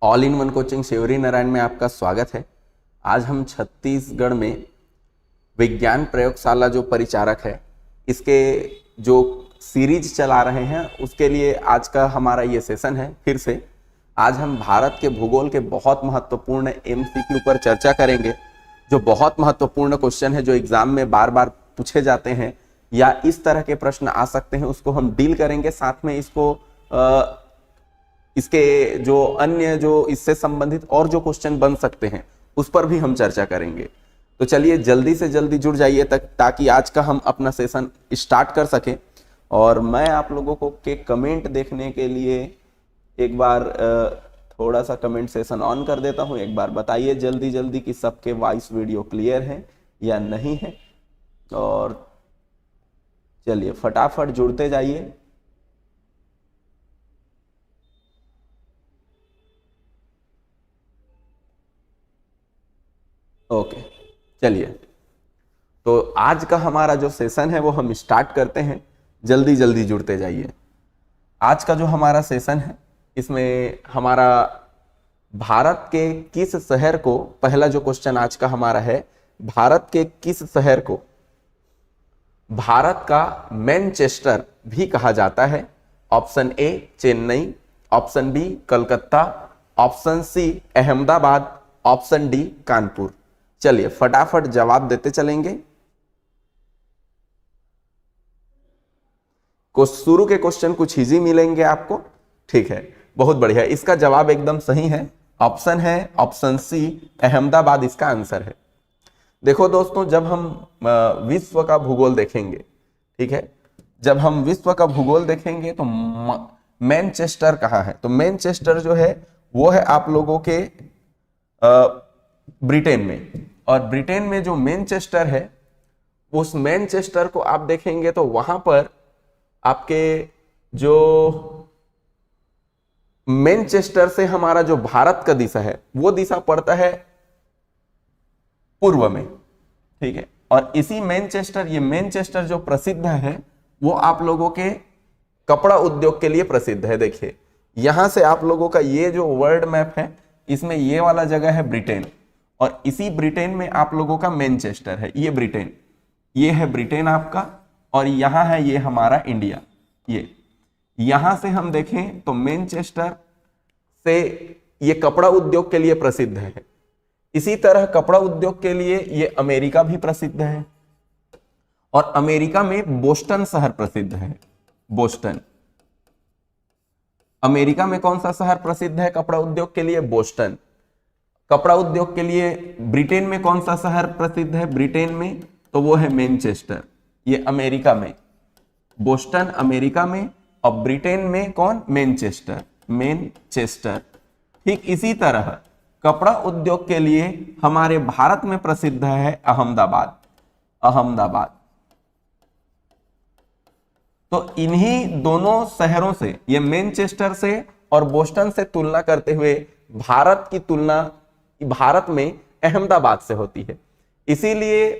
All in one coaching Shivri Narayan में आपका स्वागत है। आज हम छत्तीसगढ़ में विज्ञान प्रयोगशाला जो परिचारक है इसके जो सीरीज चला रहे हैं उसके लिए आज का हमारा ये सेशन है। फिर से आज हम भारत के भूगोल के बहुत महत्वपूर्ण एमसीक्यू पर चर्चा करेंगे। जो बहुत महत्वपूर्ण क्वेश्चन है जो एग्जाम में बार बार पूछे जाते हैं या इस तरह के प्रश्न आ सकते हैं उसको हम डील करेंगे। साथ में इसके जो अन्य जो इससे संबंधित और जो क्वेश्चन बन सकते हैं उस पर भी हम चर्चा करेंगे। तो चलिए जल्दी से जल्दी जुड़ जाइए ताकि आज का हम अपना सेशन स्टार्ट कर सकें। और मैं आप लोगों को के कमेंट देखने के लिए एक बार थोड़ा सा कमेंट सेशन ऑन कर देता हूं। एक बार बताइए जल्दी जल्दी कि सबके वॉइस वीडियो क्लियर है या नहीं है। और चलिए फटाफट जुड़ते जाइए। ओके चलिए, तो आज का हमारा जो सेशन है वो हम स्टार्ट करते हैं। जल्दी जल्दी जुड़ते जाइए। आज का जो हमारा सेशन है इसमें हमारा भारत के किस शहर को, पहला जो क्वेश्चन आज का हमारा है, भारत के किस शहर को भारत का मैनचेस्टर भी कहा जाता है। Option A Chennai, option B Calcutta, option C Ahmedabad, option D Kanpur. चलिए फटाफट जवाब देते चलेंगे। शुरू के क्वेश्चन कुछ इजी मिलेंगे आपको। ठीक है, बहुत बढ़िया। इसका जवाब एकदम सही है, ऑप्शन है ऑप्शन सी अहमदाबाद इसका आंसर है। देखो दोस्तों, जब हम विश्व का भूगोल देखेंगे, ठीक है, जब हम विश्व का भूगोल देखेंगे तो मैनचेस्टर कहाँ है, तो मैनचेस्टर जो है वो है आप लोगों के ब्रिटेन में। और ब्रिटेन में जो मैनचेस्टर है उस मैनचेस्टर को आप देखेंगे तो वहां पर आपके जो मैनचेस्टर से हमारा जो भारत का दिशा है वो दिशा पड़ता है पूर्व में। ठीक है, और इसी मैनचेस्टर, ये मैनचेस्टर जो प्रसिद्ध है वो आप लोगों के कपड़ा उद्योग के लिए प्रसिद्ध है। देखिए यहां से आप लोगों का ये जो वर्ल्ड मैप है इसमें ये वाला जगह है ब्रिटेन, और इसी ब्रिटेन में आप लोगों का मैनचेस्टर है। ये ब्रिटेन, ये है ब्रिटेन आपका, और यहां है ये हमारा इंडिया। ये यहां से हम देखें तो मैनचेस्टर से ये कपड़ा उद्योग के लिए प्रसिद्ध है। इसी तरह कपड़ा उद्योग के लिए ये अमेरिका भी प्रसिद्ध है, और अमेरिका में बोस्टन शहर प्रसिद्ध है। बोस्टन, अमेरिका में कौन सा शहर प्रसिद्ध है कपड़ा उद्योग के लिए? बोस्टन। कपड़ा उद्योग के लिए ब्रिटेन में कौन सा शहर प्रसिद्ध है? ब्रिटेन में तो वो है मैनचेस्टर। ये अमेरिका में, बोस्टन अमेरिका में, और ब्रिटेन में कौन? Manchester, Manchester. ठीक इसी तरह कपड़ा उद्योग के लिए हमारे भारत में प्रसिद्ध है अहमदाबाद। अहमदाबाद। तो इन्हीं दोनों शहरों से, ये मैनचेस्टर से और बोस्टन से तुलना करते हुए भारत की तुलना भारत में अहमदाबाद से होती है। इसीलिए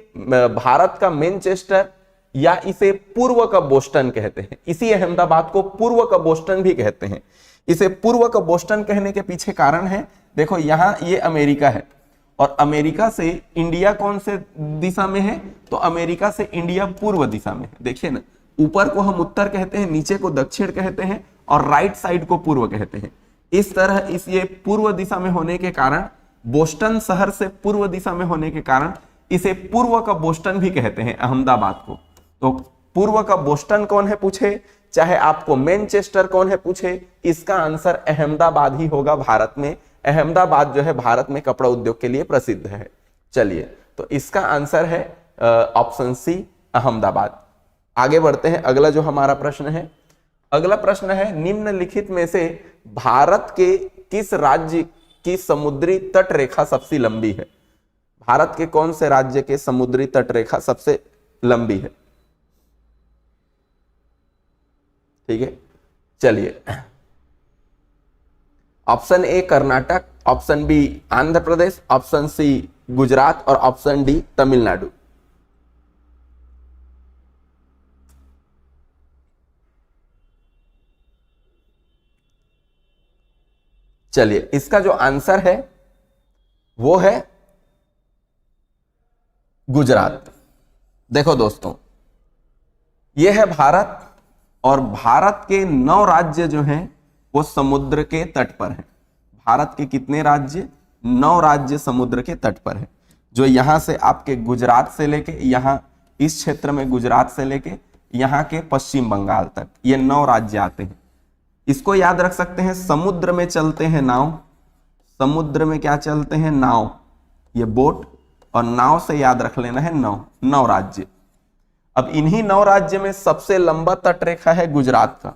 भारत का मैनचेस्टर या इसे पूर्व का बोस्टन कहते हैं। इसी अहमदाबाद को पूर्व का बोस्टन भी कहते हैं। इसे पूर्व का बोस्टन कहने के पीछे कारण है, देखो यहां ये अमेरिका है, और अमेरिका से इंडिया कौन से दिशा में है? तो अमेरिका से इंडिया पूर्व दिशा में है। देखिए ना, ऊपर को हम उत्तर कहते हैं, नीचे को दक्षिण कहते हैं, और राइट साइड को पूर्व कहते हैं। इस तरह इस ये पूर्व दिशा में होने के कारण, बोस्टन शहर से पूर्व दिशा में होने के कारण इसे पूर्व का बोस्टन भी कहते हैं अहमदाबाद को। तो पूर्व का बोस्टन कौन है पूछे, चाहे आपको मैनचेस्टर कौन है पूछे, इसका आंसर अहमदाबाद ही होगा। भारत में अहमदाबाद जो है भारत में कपड़ा उद्योग के लिए प्रसिद्ध है। चलिए, तो इसका आंसर है ऑप्शन सी अहमदाबाद। आगे बढ़ते हैं, अगला जो हमारा प्रश्न है, अगला प्रश्न है निम्नलिखित में से भारत के किस राज्य की समुद्री तट रेखा सबसे लंबी है? भारत के कौन से राज्य के समुद्री तट रेखा सबसे लंबी है? ठीक है, चलिए, option A Karnataka, option B Andhra Pradesh, option C Gujarat, और ऑप्शन डी तमिलनाडु। चलिए इसका जो आंसर है वो है गुजरात। देखो दोस्तों, यह है भारत और भारत के 9 राज्य जो हैं वो समुद्र के तट पर हैं। भारत के कितने राज्य? 9 राज्य समुद्र के तट पर हैं। जो यहां से आपके गुजरात से लेके यहां इस क्षेत्र में गुजरात से लेके यहां के पश्चिम बंगाल तक ये 9 राज्य आते हैं। इसको याद रख सकते हैं, समुद्र में चलते हैं नाव, समुद्र में क्या चलते हैं? नाव, ये बोट, और नाव से याद रख लेना है 9 राज्य। अब इन्हीं 9 राज्य में सबसे लंबा तटरेखा है गुजरात का,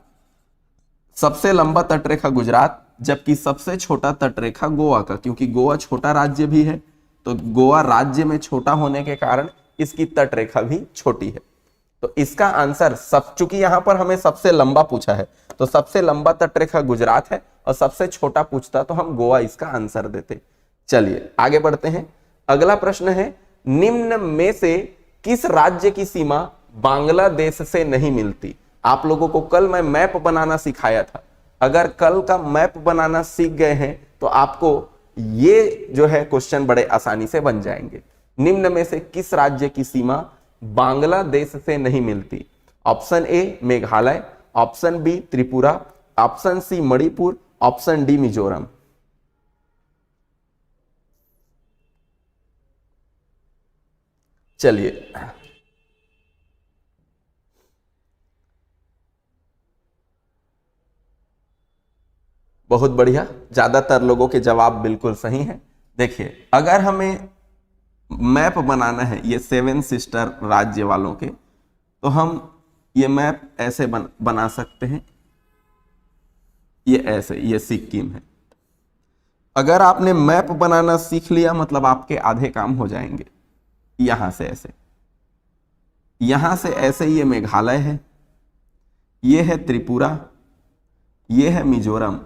सबसे लंबा तटरेखा गुजरात, जबकि सबसे छोटा तटरेखा गोवा का, क्योंकि गोवा छोटा राज्य भी है तो गोवा राज्य में छोटा होने के कारण इसकी तटरेखा भी छोटी है। तो इसका आंसर सब, चूंकि यहां पर हमें सबसे लंबा पूछा है तो सबसे लंबा तटरेखा गुजरात है और सबसे छोटा पूछता तो हम गोवा इसका आंसर देते। चलिए आगे बढ़ते हैं। अगला प्रश्न है, निम्न में से किस राज्य की सीमा बांग्लादेश से नहीं मिलती? आप लोगों को कल मैं मैप बनाना सिखाया था, अगर कल का मैप बनाना सीख गए हैं तो आपको ये जो है क्वेश्चन बड़े आसानी से बन जाएंगे। निम्न में से किस राज्य की सीमा बांग्लादेश से नहीं मिलती? Option A Meghalaya, option B Tripura, option C Manipur, option D Mizoram. चलिए बहुत बढ़िया, ज्यादातर लोगों के जवाब बिल्कुल सही हैं। देखिए अगर हमें मैप बनाना है ये 7 सिस्टर राज्य वालों के, तो हम ये मैप ऐसे बना सकते हैं, ये ऐसे, ये सिक्किम है। अगर आपने मैप बनाना सीख लिया मतलब आपके आधे काम हो जाएंगे। यहां से ऐसे, यहां से ऐसे ये मेघालय है, ये है त्रिपुरा, ये है मिजोरम,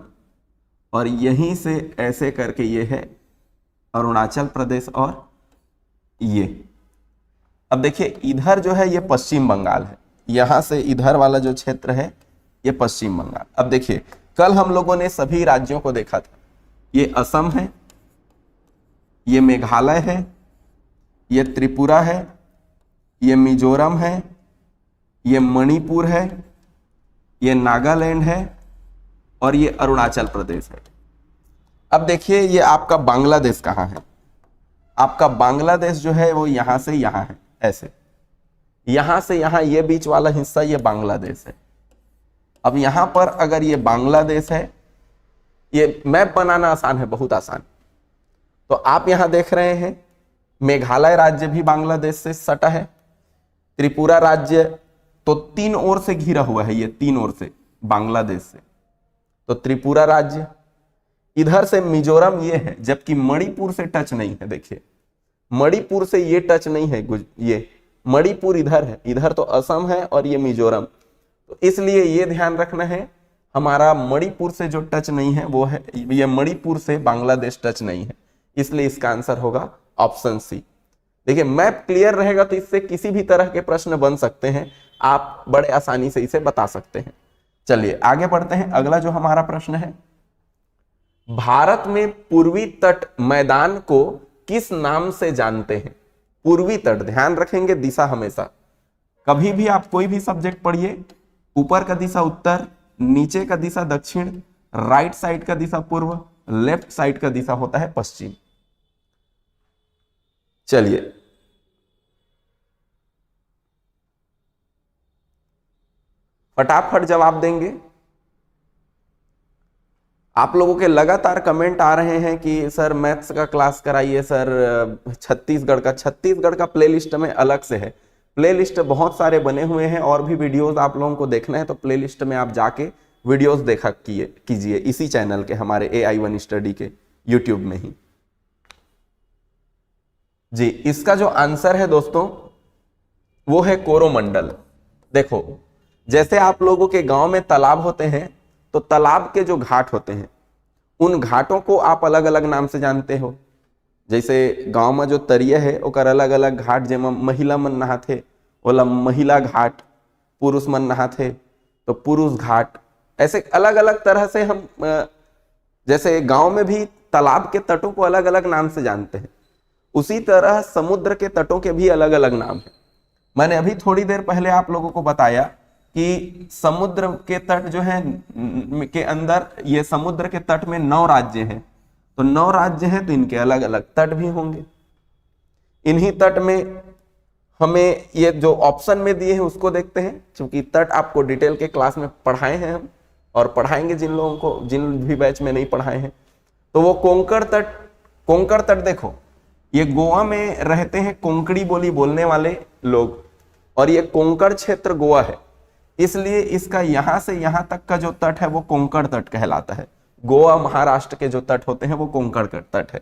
और यहीं से ऐसे करके ये है अरुणाचल प्रदेश, और ये। अब देखिए इधर जो है ये पश्चिम बंगाल है, यहां से इधर वाला जो क्षेत्र है ये पश्चिम बंगाल। अब देखिए कल हम लोगों ने सभी राज्यों को देखा था, ये असम है, ये मेघालय है, ये त्रिपुरा है, ये मिजोरम है, ये मणिपुर है, ये नागालैंड है, और ये अरुणाचल प्रदेश है। अब देखिए ये आपका बांग्लादेश कहाँ है? आपका बांग्लादेश जो है वो यहां से यहां है, ऐसे, यहां से यहां, ये बीच वाला हिस्सा ये बांग्लादेश है। अब यहां पर अगर ये बांग्लादेश है, ये मैप बनाना आसान है, बहुत आसान। तो आप यहां देख रहे हैं मेघालय राज्य भी बांग्लादेश से सटा है, त्रिपुरा राज्य तो 3 ओर से घिरा हुआ है, ये 3 ओर से बांग्लादेश से, तो त्रिपुरा राज्य। इधर से मिजोरम ये है, जबकि मणिपुर से टच नहीं है। देखिए मणिपुर से ये टच नहीं है, ये मणिपुर इधर है, इधर तो असम है और ये मिजोरम। तो इसलिए ये ध्यान रखना है, हमारा मणिपुर से जो टच नहीं है वो है, ये मणिपुर से बांग्लादेश टच नहीं है, इसलिए इसका आंसर होगा ऑप्शन सी। देखिए मैप क्लियर रहेगा तो इससे किसी भी तरह के प्रश्न बन सकते हैं, आप बड़े आसानी से इसे बता सकते हैं। चलिए आगे बढ़ते हैं। अगला जो हमारा प्रश्न है, भारत में पूर्वी तट मैदान को किस नाम से जानते हैं? पूर्वी तट, ध्यान रखेंगे दिशा हमेशा, कभी भी आप कोई भी सब्जेक्ट पढ़िए, ऊपर का दिशा उत्तर, नीचे का दिशा दक्षिण, राइट साइड का दिशा पूर्व, लेफ्ट साइड का दिशा होता है पश्चिम। चलिए फटाफट जवाब देंगे। आप लोगों के लगातार कमेंट आ रहे हैं कि सर मैथ्स का क्लास कराइए सर, छत्तीसगढ़ का प्लेलिस्ट में अलग से है, प्लेलिस्ट बहुत सारे बने हुए हैं, और भी वीडियोस आप लोगों को देखना है तो प्लेलिस्ट में आप जाके वीडियोस देखा कीजिए इसी चैनल के, हमारे AI1 स्टडी के यूट्यूब में ही। जी इसका जो आंसर है दोस्तों वो है कोरोमंडल। देखो जैसे आप लोगों के गांव में तालाब होते हैं तो तालाब के जो घाट होते हैं उन घाटों को आप अलग अलग नाम से जानते हो। जैसे गांव में जो तरिया है ओकर अलग अलग घाट, जेमा महिला मन नहाथे ओला महिला घाट, पुरुष मन नहाथे तो पुरुष घाट, ऐसे अलग अलग तरह से हम जैसे गांव में भी तालाब के तटों को अलग अलग नाम से जानते हैं, उसी तरह समुद्र के तटों के भी अलग अलग नाम हैं। मैंने अभी थोड़ी देर पहले आप लोगों को बताया कि समुद्र के तट जो है के अंदर, ये समुद्र के तट में 9 राज्य हैं, तो 9 राज्य हैं तो इनके अलग अलग तट भी होंगे। इन्हीं तट में हमें ये जो ऑप्शन में दिए हैं उसको देखते हैं, क्योंकि तट आपको डिटेल के क्लास में पढ़ाए हैं हम, और पढ़ाएंगे जिन लोगों को, जिन भी बैच में नहीं पढ़ाए हैं। तो वो कोंकण तट देखो, ये गोवा में रहते हैं कोंकणी बोली बोलने वाले लोग, और ये कोंकण क्षेत्र गोवा है, इसलिए इसका यहां से यहां तक का जो तट है वो कोंकण तट कहलाता है। गोवा महाराष्ट्र के जो तट होते हैं वो कोंकण तट है।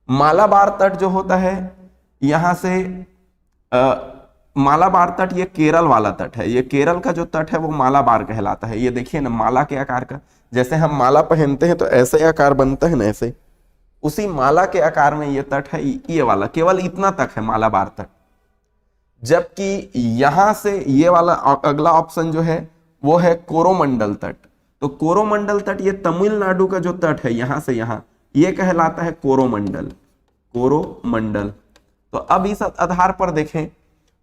मालाबार तट जो होता है यहां से मालाबार तट, ये केरल वाला तट है, ये केरल का जो तट है वो मालाबार कहलाता है। ये देखिए ना, माला के आकार का, जैसे हम माला पहनते हैं तो ऐसे आकार बनता है ना, ऐसे उसी माला के आकार में ये तट है, ये वाला केवल इतना तक है मालाबार तट। जबकि यहां से ये वाला अगला ऑप्शन जो है वो है कोरोमंडल तट। तो कोरोमंडल तट ये तमिलनाडु का जो तट है यहां से यहां, ये कहलाता है कोरोमंडल, कोरोमंडल। तो अब इस आधार पर देखें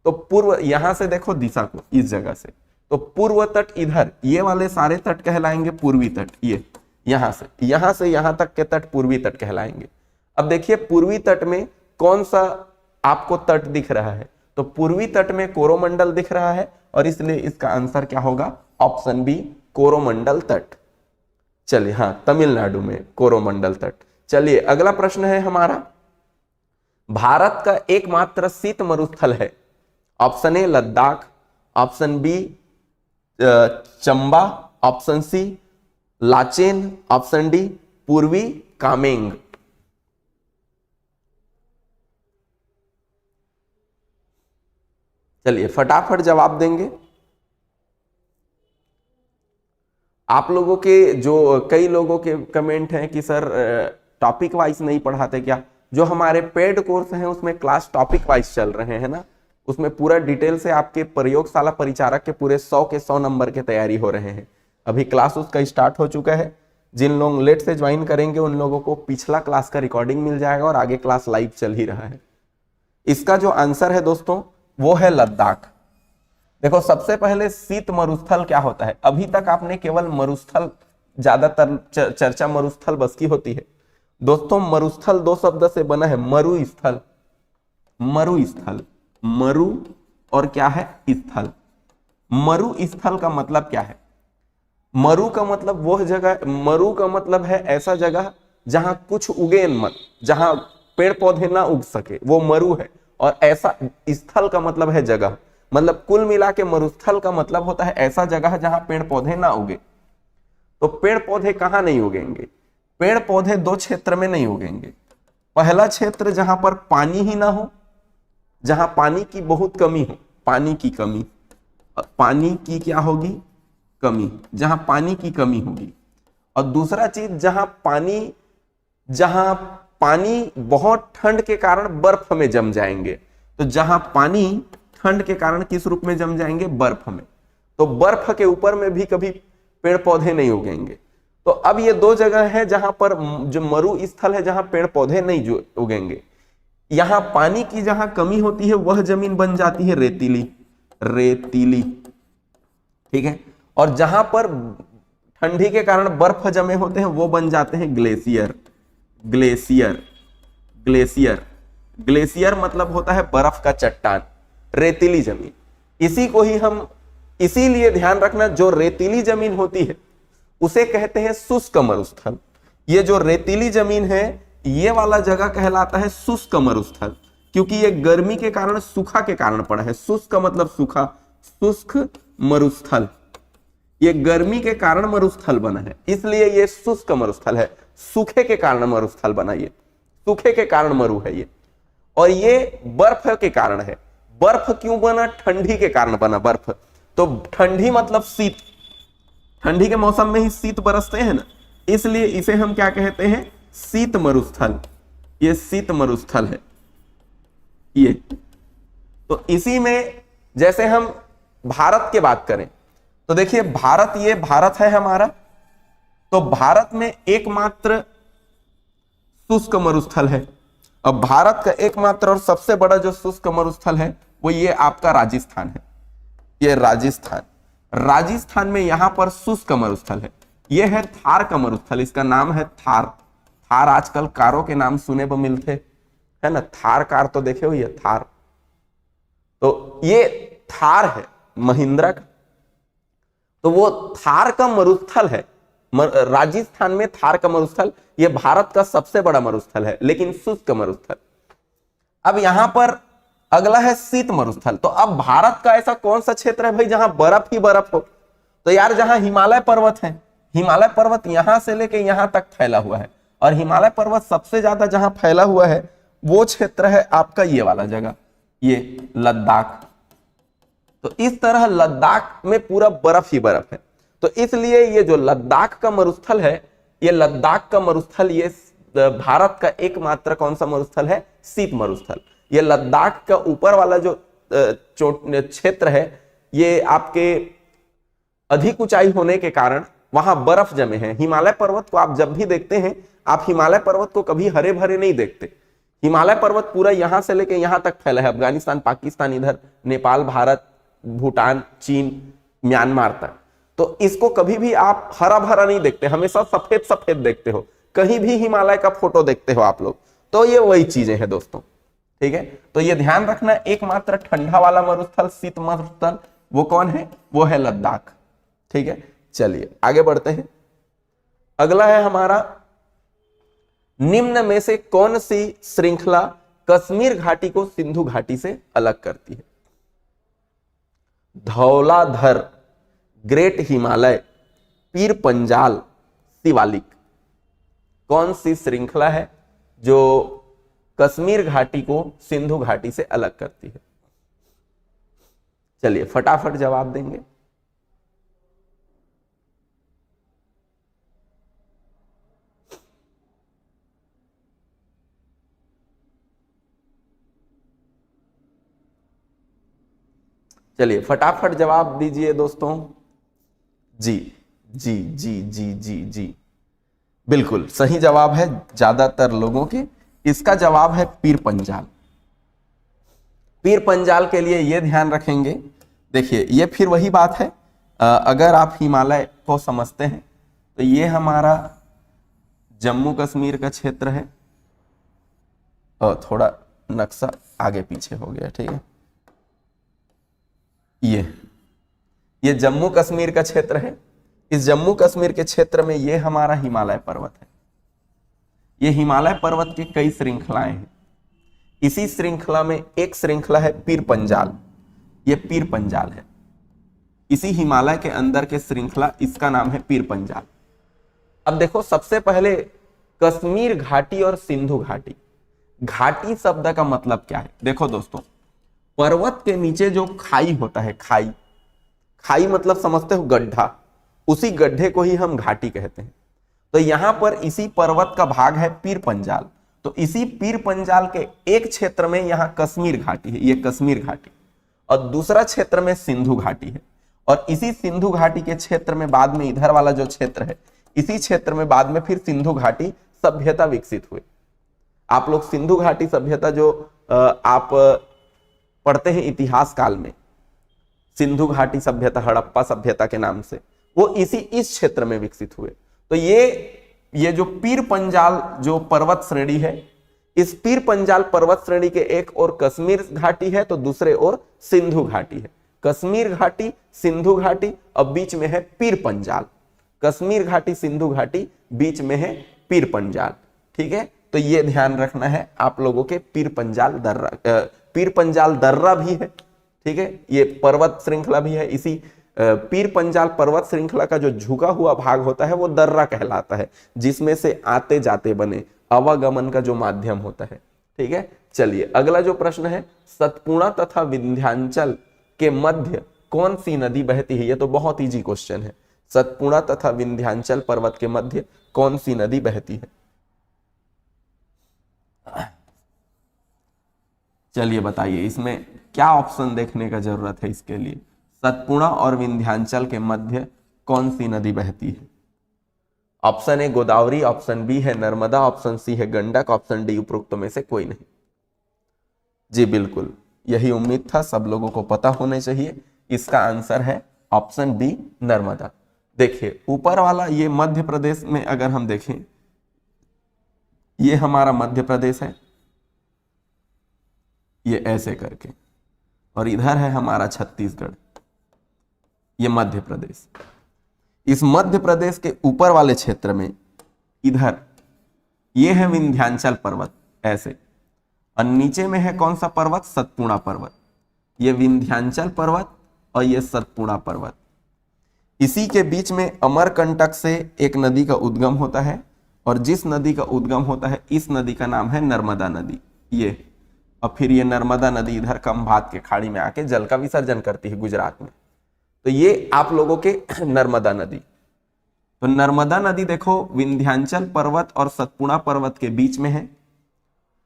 तो पूर्व, यहां से देखो दिशा को, इस जगह से, तो पूर्व तट इधर, ये वाले सारे तट कहलाएंगे पूर्वी तट। ये यहां से यहां तक के तट पूर्वी तट कहलाएंगे। अब देखिए पूर्वी तट में कौन सा आपको तट दिख रहा है, तो पूर्वी तट में कोरोमंडल दिख रहा है, और इसलिए इसका आंसर क्या होगा, ऑप्शन बी कोरोमंडल तट। चलिए, हाँ, तमिलनाडु में कोरोमंडल तट। चलिए अगला प्रश्न है हमारा, भारत का एकमात्र शीत मरुस्थल है। Option A Ladakh, option B Chamba, option C Lachen, option D पूर्वी कामेंग। चलिए फटाफट जवाब देंगे। आप लोगों के जो, कई लोगों के कमेंट हैं कि सर टॉपिक वाइज नहीं पढ़ाते क्या। जो हमारे पेड कोर्स हैं उसमें क्लास टॉपिक वाइज चल रहे हैं ना, उसमें पूरा डिटेल से आपके प्रयोगशाला परिचारक के पूरे 100 के 100 नंबर के तैयारी हो रहे हैं। अभी क्लास उसका स्टार्ट हो चुका है। जिन लोग लेट से ज्वाइन करेंगे उन लोगों को पिछला क्लास का रिकॉर्डिंग मिल जाएगा, और आगे क्लास लाइव चल ही रहा है। इसका जो आंसर है दोस्तों वो है लद्दाख। देखो सबसे पहले शीत मरुस्थल क्या होता है, अभी तक आपने केवल मरुस्थल, ज्यादातर चर्चा मरुस्थल बस की होती है। दोस्तों मरुस्थल 2 शब्द से बना है, मरुस्थल, मरुस्थल, मरु और क्या है स्थल। मरुस्थल का मतलब क्या है, मरु का मतलब वह जगह, मरु का मतलब है ऐसा जगह जहां कुछ उगे मत, जहां पेड़ पौधे ना उग सके, वो मरु है। और ऐसा स्थल का मतलब है जगह, मतलब कुल मिला के मरुस्थल का मतलब होता है ऐसा जगह जहां पेड़ पौधे ना उगे। तो पेड़ पौधे कहां नहीं उगेंगे, पेड़ पौधे 2 क्षेत्र में नहीं उगेंगे। पहला क्षेत्र जहां पर पानी ही ना हो, जहां पानी की बहुत कमी हो, पानी की कमी, पानी की क्या होगी, कमी, जहां पानी की कमी होगी। और दूसरा चीज जहां पानी बहुत ठंड के कारण बर्फ में जम जाएंगे। तो जहां पानी ठंड के कारण किस रूप में जम जाएंगे, बर्फ में, तो बर्फ के ऊपर में भी कभी पेड़ पौधे नहीं उगेंगे। तो अब ये 2 जगह है जहां पर जो मरु स्थल है जहां पेड़ पौधे नहीं उगेंगे। यहां पानी की जहां कमी होती है वह जमीन बन जाती है रेतीली, रेतीली, ठीक है। और जहां पर ठंडी के कारण बर्फ जमे होते हैं वो बन जाते हैं ग्लेशियर, ग्लेशियर, ग्लेशियर, ग्लेशियर मतलब होता है बर्फ का चट्टान, रेतीली जमीन। इसी को ही हम, इसीलिए ध्यान रखना, जो रेतीली जमीन होती है उसे कहते हैं शुष्क मरुस्थल। ये जो रेतीली जमीन है ये वाला जगह कहलाता है शुष्क मरुस्थल, क्योंकि ये गर्मी के कारण, सूखा के कारण पड़ा है। शुष्क मतलब सूखा, शुष्क मरुस्थल, ये गर्मी के कारण मरुस्थल बना है, इसलिए ये शुष्क मरुस्थल है। सूखे के कारण मरुस्थल बना, ये सूखे के कारण मरु है ये। और ये बर्फ के कारण है। बर्फ क्यों बना, ठंडी के कारण बना बर्फ। तो ठंडी मतलब शीत, ठंडी के मौसम में ही शीत बरसते हैं ना, इसलिए इसे हम क्या कहते हैं, शीत मरुस्थल। ये शीत मरुस्थल है ये। तो इसी में जैसे हम भारत की बात करें तो देखिए भारत, ये भारत है हमारा, तो भारत में एकमात्र शुष्क मरुस्थल है। अब भारत का एकमात्र और सबसे बड़ा जो शुष्क मरुस्थल है वो ये आपका राजस्थान है। ये राजस्थान में यहां पर शुष्क मरुस्थल है। ये है थार का मरुस्थल, इसका नाम है थार। आजकल कारों के नाम सुने पर मिलते है ना, थार कार तो देखे हुई है थार, तो ये थार है महिंद्रा का। तो वो थार का मरुस्थल है राजस्थान में। थार का मरुस्थल ये भारत का सबसे बड़ा मरुस्थल है, लेकिन शुष्क मरुस्थल। अब यहां पर अगला है शीत मरुस्थल। तो अब भारत का ऐसा कौन सा क्षेत्र है भाई जहां बर्फ ही बर्फ हो? तो यार जहां हिमालय पर्वत है, हिमालय पर्वत यहां से लेके यहां तक फैला हुआ है, और हिमालय पर्वत सबसे ज्यादा जहां फैला हुआ है वो क्षेत्र है आपका ये वाला जगह, ये लद्दाख। तो इस तरह लद्दाख में पूरा बर्फ ही बर्फ है। तो इसलिए ये जो लद्दाख का मरुस्थल है, ये लद्दाख का मरुस्थल ये भारत का एकमात्र कौन सा मरुस्थल है? शीत मरुस्थल। ये लद्दाख का ऊपर वाला जो क्षेत्र है, ये आपके अधिक ऊंचाई होने के कारण वहां बर्फ जमे हैं। हिमालय पर्वत को आप जब भी देखते हैं, आप हिमालय पर्वत को कभी हरे भरे नहीं देखते। हिमालय पर्वत पूरा यहां से लेके यहां तक फैला है, अफगानिस्तान, पाकिस्तान, इधर नेपाल, भारत, भूटान, चीन, म्यांमार तक। तो इसको कभी भी आप हरा भरा नहीं देखते, हमेशा सफेद सफेद देखते हो। कहीं भी हिमालय का फोटो देखते हो आप लोग, तो ये वही चीजें हैं दोस्तों, ठीक है। तो ये ध्यान रखना, एकमात्र ठंडा वाला मरुस्थल, शीत मरुस्थल, वो कौन है? वो है लद्दाख, ठीक है। चलिए आगे बढ़ते हैं। अगला है हमारा, निम्न में से कौन सी श्रृंखला कश्मीर घाटी को सिंधु घाटी से अलग करती है? धौलाधर, ग्रेट हिमालय, पीर पंजाल, शिवालिक। कौन सी श्रृंखला है जो कश्मीर घाटी को सिंधु घाटी से अलग करती है? चलिए फटाफट जवाब देंगे। चलिए फटाफट जवाब दीजिए दोस्तों। जी जी जी जी जी जी, बिल्कुल सही जवाब है ज्यादातर लोगों के। इसका जवाब है पीर पंजाल। पीर पंजाल के लिए यह ध्यान रखेंगे, देखिए ये फिर वही बात है, अगर आप हिमालय को समझते हैं तो ये हमारा जम्मू कश्मीर का क्षेत्र है, और थोड़ा नक्शा आगे पीछे हो गया, ठीक है। ये जम्मू कश्मीर का क्षेत्र है। इस जम्मू कश्मीर के क्षेत्र में ये हमारा हिमालय पर्वत है। ये हिमालय पर्वत की कई श्रृंखलाएं हैं। इसी श्रृंखला में एक श्रृंखला है पीर पंजाल, ये पीर पंजाल है। इसी हिमालय के अंदर के श्रृंखला, इसका नाम है पीर पंजाल। अब देखो, सबसे पहले कश्मीर घाटी और सिंधु घाटी। घाटी शब्द का मतलब क्या है? देखो दोस्तों, पर्वत के नीचे जो खाई होता है, खाई मतलब समझते हो गड्ढा, उसी गड्ढे को ही हम घाटी कहते हैं। तो यहां पर इसी पर्वत का भाग है पीर पंजाल। तो इसी पीर पंजाल के एक क्षेत्र में यहां कश्मीर घाटी है, ये कश्मीर घाटी, और दूसरा क्षेत्र में सिंधु घाटी है। और इसी सिंधु घाटी के क्षेत्र में बाद में इधर वाला जो क्षेत्र है, इसी क्षेत्र में बाद में फिर सिंधु घाटी सभ्यता विकसित हुई। आप लोग सिंधु घाटी सभ्यता जो आप पढ़ते हैं इतिहास काल में, सिंधु घाटी सभ्यता, हड़प्पा सभ्यता के नाम से, वो इस क्षेत्र में विकसित हुए। तो ये जो पीर पंजाल जो पर्वत श्रेणी है, इस पीर पंजाल पर्वत श्रेणी के एक और कश्मीर घाटी है, तो दूसरे ओर सिंधु घाटी है। कश्मीर घाटी, सिंधु घाटी, अब बीच में है पीर पंजाल। कश्मीर घाटी, सिंधु घाटी, बीच में है पीर पंजाल, ठीक है। तो ये ध्यान रखना है आप लोगों के। पीर पंजाल दर्रा भी है, ठीक है, ये पर्वत श्रृंखला भी है। इसी पीर पंजाल पर्वत श्रृंखला का जो झुका हुआ भाग होता है वो दर्रा कहलाता है, जिसमें से आते जाते बने आवागमन का जो माध्यम होता है, ठीक है। चलिए अगला जो प्रश्न है, सतपुड़ा तथा विंध्याचल के मध्य कौन सी नदी बहती है? ये तो बहुत इजी क्वेश्चन है। सतपुड़ा तथा विंध्याचल पर्वत के मध्य कौन सी नदी बहती है? चलिए बताइए, इसमें क्या ऑप्शन देखने का जरूरत है इसके लिए? सतपुड़ा और विंध्याचल के मध्य कौन सी नदी बहती है? Option A Godavari, option B है नर्मदा, ऑप्शन सी है गंडक, ऑप्शन डी उपरोक्त में से कोई नहीं। जी बिल्कुल, यही उम्मीद था, सब लोगों को पता होने चाहिए। इसका आंसर है ऑप्शन बी नर्मदा। देखिए ऊपर वाला ये मध्य प्रदेश में अगर हम देखें, ये हमारा मध्य प्रदेश है, ये ऐसे करके, और इधर है हमारा छत्तीसगढ़, ये मध्य प्रदेश। इस मध्य प्रदेश के ऊपर वाले क्षेत्र में इधर ये है विंध्याचल पर्वत ऐसे, और नीचे में है कौन सा पर्वत? सतपुड़ा पर्वत। ये विंध्याचल पर्वत और ये सतपुड़ा पर्वत। इसी के बीच में अमरकंटक से एक नदी का उद्गम होता है, और जिस नदी का उद्गम होता है इस नदी का नाम है नर्मदा नदी। ये और फिर ये नर्मदा नदी इधर खंभात के खाड़ी में आके जल का विसर्जन करती है गुजरात में। तो ये आप लोगों के नर्मदा नदी। तो नर्मदा नदी देखो विंध्याचल पर्वत और सतपुड़ा पर्वत के बीच में है,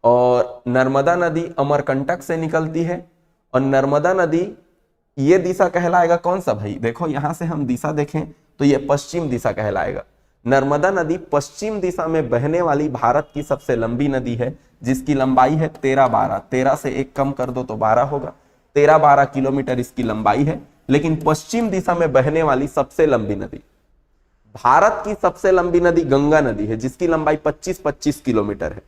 और नर्मदा नदी अमरकंटक से निकलती है। और नर्मदा नदी ये दिशा कहलाएगा कौन सा भाई? देखो यहां से हम दिशा देखें तो ये पश्चिम दिशा कहलाएगा। नर्मदा नदी पश्चिम दिशा में बहने वाली भारत की सबसे लंबी नदी है, जिसकी लंबाई है 13-12। 13 से 1 कम कर दो तो 12 होगा। 13-12 किलोमीटर इसकी लंबाई है, लेकिन पश्चिम दिशा में बहने वाली सबसे लंबी नदी, भारत की सबसे लंबी नदी गंगा नदी है, जिसकी लंबाई 25-25 किलोमीटर है।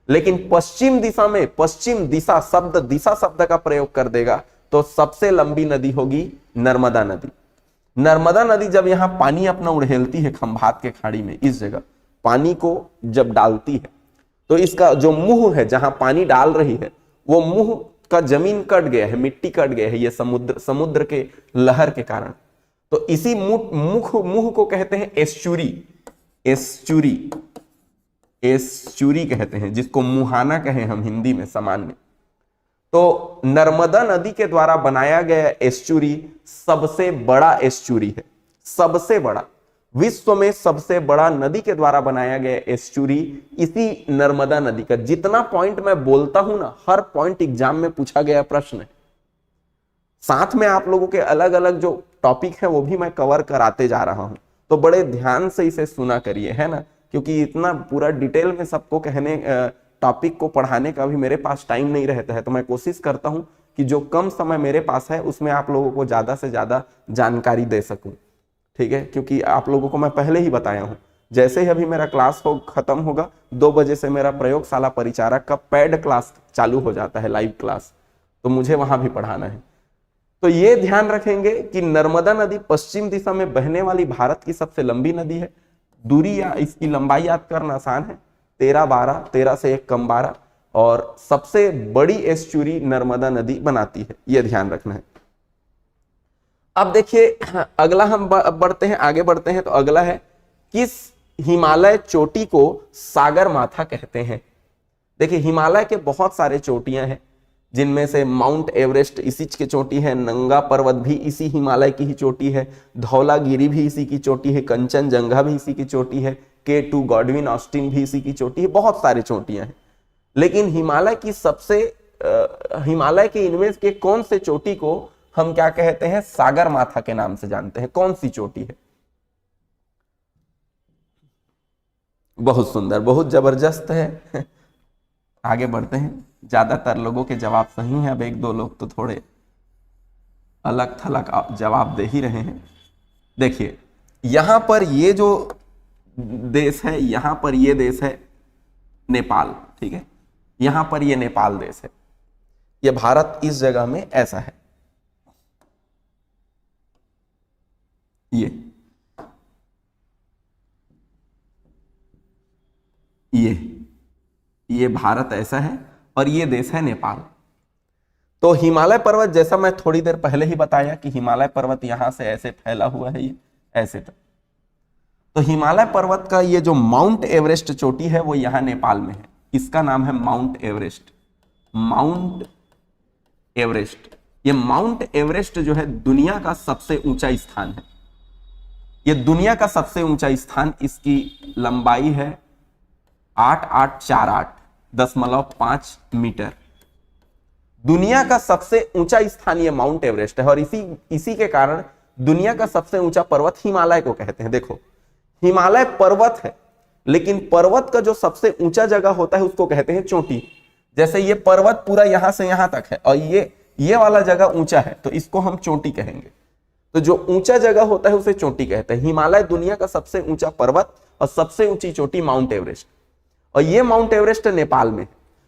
लेकिन पश्चिम दिशा में, पश्चिम दिशा शब्द का प्रयोग कर देगा तो सबसे लंबी नदी होगी नर्मदा नदी। नर्मदा नदी जब यहां पानी अपना उड़ेलती है खंभात के खाड़ी में, इस जगह पानी को जब डालती है तो इसका जो मुंह है जहां पानी डाल रही है, वो मुंह का जमीन कट गया है, मिट्टी कट गया है, ये समुद्र के लहर के कारण। तो इसी मुंह को कहते हैं एस्चुरी। एस्चुरी कहते हैं, जिसको मुहाना कहें हम हिंदी में सामान्य। तो नर्मदा नदी के द्वारा बनाया गया एस्चुरी सबसे बड़ा एस्चुरी है, सबसे बड़ा, विश्व में सबसे बड़ा नदी के द्वारा बनाया गया एस्चुरी इसी नर्मदा नदी का। जितना पॉइंट मैं बोलता हूं ना, हर पॉइंट एग्जाम में पूछा गया प्रश्न है। साथ में आप लोगों के अलग अलग जो टॉपिक है वो भी मैं कवर कराते जा रहा हूं, तो बड़े ध्यान से इसे सुना करिए, है ना, क्योंकि इतना पूरा डिटेल में सबको कहने, टॉपिक को पढ़ाने का भी मेरे पास टाइम नहीं रहता है। तो मैं कोशिश करता हूं कि जो कम समय मेरे पास है उसमें आप लोगों को ज्यादा से ज्यादा जानकारी दे सकूं, ठीक है, क्योंकि आप लोगों को मैं पहले ही बताया हूं, जैसे ही अभी मेरा क्लास खत्म होगा 2 बजे से मेरा प्रयोगशाला परिचारक का पेड क्लास चालू हो जाता है, लाइव क्लास, तो मुझे वहां भी पढ़ाना है। तो ये ध्यान रखेंगे कि नर्मदा नदी पश्चिम दिशा में बहने वाली भारत की सबसे लंबी नदी है। दूरी या इसकी लंबाई याद करना आसान है, 13-12, 13 से 1 कम 12, और सबसे बड़ी एस्चुरी नर्मदा नदी बनाती है, यह ध्यान रखना है। अब देखिए अगला हम बढ़ते हैं, आगे बढ़ते हैं। तो अगला है, किस हिमालय चोटी को सागर माथा कहते हैं? देखिए हिमालय के बहुत सारे चोटियां हैं, जिनमें से माउंट एवरेस्ट इसी की चोटी है, नंगा पर्वत भी इसी हिमालय की ही चोटी है, धौलागिरी भी इसी की चोटी है, कंचनजंगा भी इसी की चोटी है, K2 गॉडविन ऑस्टिन भी इसी की चोटी है, बहुत सारी चोटियां हैं। लेकिन हिमालय के इनमें के कौन से चोटी को हम क्या कहते हैं? सागर माथा के नाम से जानते हैं। कौन सी चोटी है? बहुत सुंदर, बहुत जबरदस्त है। आगे बढ़ते हैं, ज्यादातर लोगों के जवाब सही हैं, अब 1-2 लोग तो थोड़े अलग थलग जवाब दे ही रहे हैं। देखिए यहां पर ये जो देश है, यहां पर ये देश है नेपाल, ठीक है, यहां पर ये नेपाल देश है, ये भारत इस जगह में ऐसा है, ये भारत ऐसा है, और ये देश है नेपाल। तो हिमालय पर्वत, जैसा मैं थोड़ी देर पहले ही बताया कि हिमालय पर्वत यहां से ऐसे फैला हुआ है, ये ऐसे तक। तो हिमालय पर्वत का ये जो माउंट एवरेस्ट चोटी है वो यहां नेपाल में है, इसका नाम है माउंट एवरेस्ट। माउंट एवरेस्ट, ये माउंट एवरेस्ट जो है दुनिया का सबसे ऊंचा स्थान है, ये दुनिया का सबसे ऊंचा स्थान, इसकी लंबाई है 8848.5 मीटर। दुनिया का सबसे ऊंचा स्थान ये माउंट एवरेस्ट है, और इसी के कारण दुनिया का सबसे ऊंचा पर्वत हिमालय को कहते हैं। देखो हिमालय पर्वत है, लेकिन पर्वत का जो सबसे ऊंचा जगह होता है उसको कहते हैं चोटी। जैसे ये पर्वत पूरा यहां से यहां तक है और ये वाला जगह ऊंचा है तो इसको हम चोटी कहेंगे। तो जो ऊंचा जगह होता है उसे चोटी कहते हैं। हिमालय दुनिया का सबसे ऊंचा पर्वत और सबसे ऊंची चोटी माउंट एवरेस्ट, और ये माउंट एवरेस्ट नेपाल में है।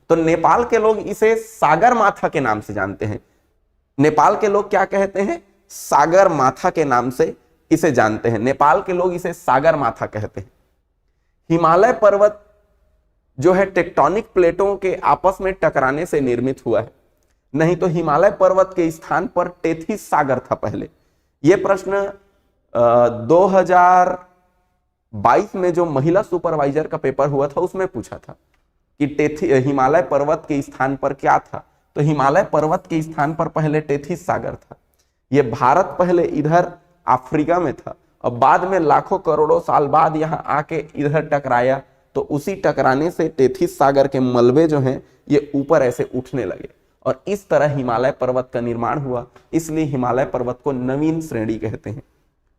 तो नेपाल के लोग इसे सागर माथा के नाम से जानते हैं। नेपाल के लोग क्या कहते हैं? सागर माथा के नाम से इसे जानते हैं। नेपाल के लोग इसे सागर माथा कहते हैं। हिमालय पर्वत जो है टेक्टोनिक प्लेटों के आपस में टकराने से निर्मित हुआ है, नहीं तो हिमालय पर्वत के स्थान पर टेथिस सागर था पहले। यह प्रश्न 2022 में जो महिला सुपरवाइजर का पेपर हुआ था उसमें पूछा था कि हिमालय पर्वत के स्थान पर क्या था। तो हिमालय पर्वत के स्थान पर पहले टेथिस सागर था। यह भारत पहले इधर अफ्रीका में था और बाद में लाखों करोड़ों साल बाद यहां आके इधर टकराया, तो उसी टकराने से टेथिस सागर के मलबे जो हैं ये ऊपर ऐसे उठने लगे और इस तरह हिमालय पर्वत का निर्माण हुआ। इसलिए हिमालय पर्वत को नवीन श्रेणी कहते हैं,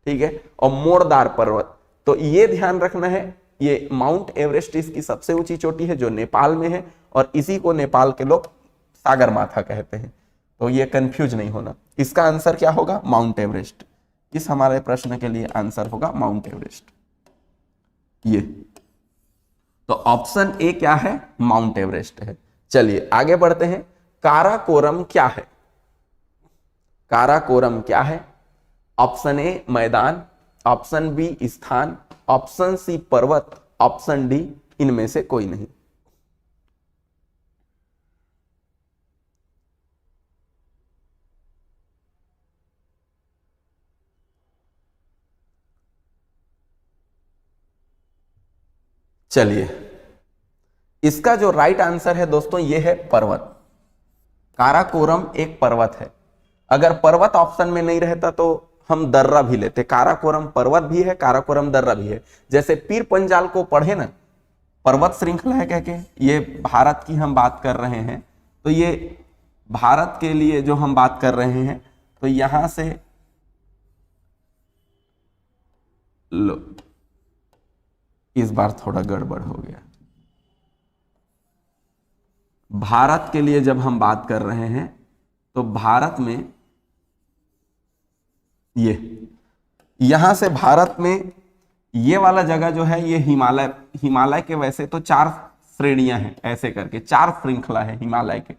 ठीक है। और मोड़दार पर्वत, तो ये ध्यान रखना है, ये माउंट एवरेस्ट इसकी सबसे ऊंची चोटी है जो नेपाल में है और इसी को नेपाल के लोग सागर माथा कहते हैं। तो ये कंफ्यूज नहीं होना। इसका आंसर क्या होगा? Mount Everest. इस हमारे प्रश्न के लिए आंसर होगा माउंट एवरेस्ट। ये तो ऑप्शन ए क्या है? माउंट एवरेस्ट है। चलिए आगे बढ़ते हैं। काराकोरम क्या है? काराकोरम क्या है? ऑप्शन ए मैदान, ऑप्शन बी स्थान, ऑप्शन सी पर्वत, ऑप्शन डी इनमें से कोई नहीं। चलिए इसका जो राइट आंसर है दोस्तों ये है पर्वत। काराकोरम एक पर्वत है। अगर पर्वत ऑप्शन में नहीं रहता तो हम दर्रा भी लेते। काराकोरम पर्वत भी है, काराकोरम दर्रा भी है। जैसे पीर पंजाल को पढ़े ना, पर्वत श्रृंखला है कह के, ये भारत की हम बात कर रहे हैं, तो ये भारत के लिए जो हम बात कर रहे हैं, तो यहां से लो, इस बार थोड़ा गड़बड़ हो गया। भारत के लिए जब हम बात कर रहे हैं तो भारत में यहां से भारत में ये वाला जगह जो है ये हिमालय के वैसे तो 4 श्रेणियां हैं, ऐसे करके 4 श्रृंखला है हिमालय के।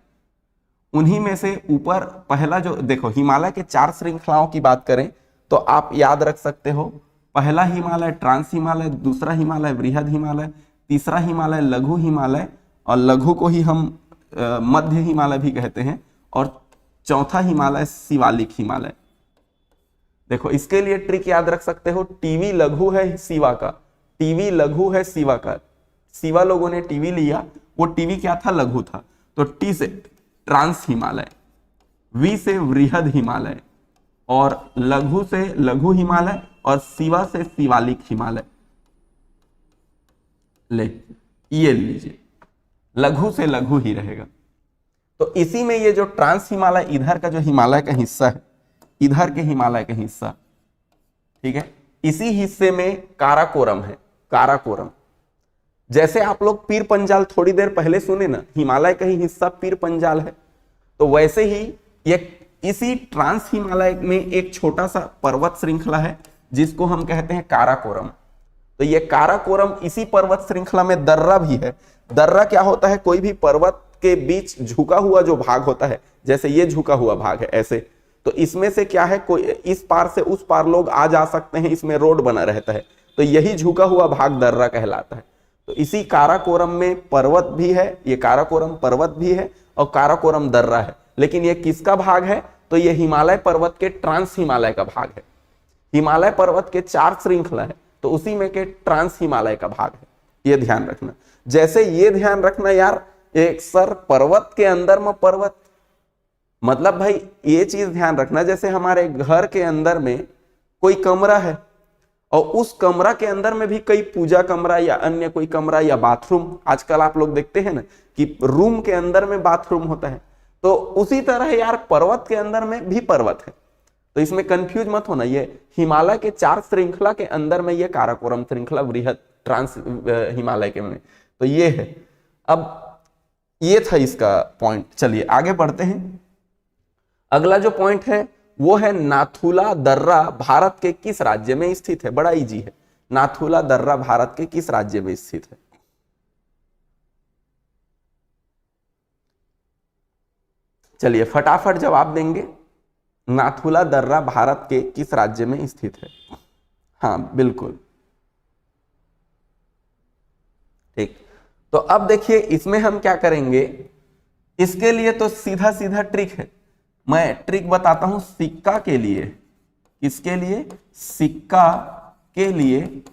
उन्हीं में से ऊपर पहला जो देखो, हिमालय के 4 श्रृंखलाओं की बात करें तो आप याद रख सकते हो, पहला हिमालय ट्रांस हिमालय, दूसरा हिमालय बृहद हिमालय, तीसरा हिमालय लघु हिमालय, और लघु को ही हम मध्य हिमालय भी कहते हैं, और चौथा हिमालय शिवालिक हिमालय। देखो इसके लिए ट्रिक याद रख सकते हो, टीवी लघु है शिवा का, टीवी लघु है शिवा का। शिवा लोगों ने टीवी लिया, वो टीवी क्या था? लघु था। तो टी से ट्रांस हिमालय, वी से वृहद हिमालय, और लघु से लघु हिमालय, और शिवा से शिवालिक हिमालय। ये लीजिए, लघु से लघु ही रहेगा। तो इसी में ये जो ट्रांस हिमालय इधर का जो हिमालय का हिस्सा है, इधर के हिमालय का हिस्सा, ठीक है, इसी हिस्से में काराकोरम है। काराकोरम जैसे आप लोग पीर पंजाल थोड़ी देर पहले सुने ना, हिमालय का ही हिस्सा पीर पंजाल है, तो वैसे ही ये इसी ट्रांस हिमालय में एक छोटा सा पर्वत श्रृंखला है जिसको हम कहते हैं काराकोरम। तो ये काराकोरम इसी पर्वत श्रृंखला में दर्रा भी है। दर्रा क्या होता है? कोई भी पर्वत के बीच झुका हुआ जो भाग होता है, जैसे ये झुका हुआ भाग है ऐसे, तो इसमें से क्या है, कोई इस पार से उस पार लोग आ जा सकते हैं, इसमें रोड बना रहता है, तो यही झुका हुआ भाग दर्रा कहलाता है। तो इसी काराकोरम में पर्वत भी है, ये काराकोरम पर्वत भी है और काराकोरम दर्रा है। लेकिन ये किसका भाग है? तो ये हिमालय पर्वत के ट्रांस हिमालय का भाग है। हिमालय पर्वत के 4 श्रृंखला है, तो उसी में के ट्रांस हिमालय का भाग है। ये ध्यान रखना। जैसे ये ध्यान रखना यार, एक सर पर्वत के अंदर में पर्वत, मतलब भाई ये चीज ध्यान रखना, जैसे हमारे घर के अंदर में कोई कमरा है और उस कमरा के अंदर में भी कई पूजा कमरा या अन्य कोई कमरा या बाथरूम, आजकल आप लोग देखते हैं ना कि रूम के अंदर में बाथरूम होता है, तो उसी तरह यार पर्वत के अंदर में भी पर्वत है। तो इसमें कंफ्यूज मत होना, ये हिमालय के 4 श्रृंखला के अंदर में ये काराकोरम श्रृंखला वृहद ट्रांस हिमालय के में, तो ये है। अब ये था इसका पॉइंट। चलिए आगे बढ़ते हैं। अगला जो पॉइंट है वो है नाथुला दर्रा भारत के किस राज्य में स्थित है। बड़ा इजी है, नाथुला दर्रा भारत के किस राज्य में स्थित है। चलिए फटाफट जवाब देंगे, नाथुला दर्रा भारत के किस राज्य में स्थित है। हाँ बिल्कुल ठीक। तो अब देखिए इसमें हम क्या करेंगे, इसके लिए तो सीधा सीधा ट्रिक है, मैं ट्रिक बताता हूं। सिक्का के लिए, किसके लिए, सिक्का के लिए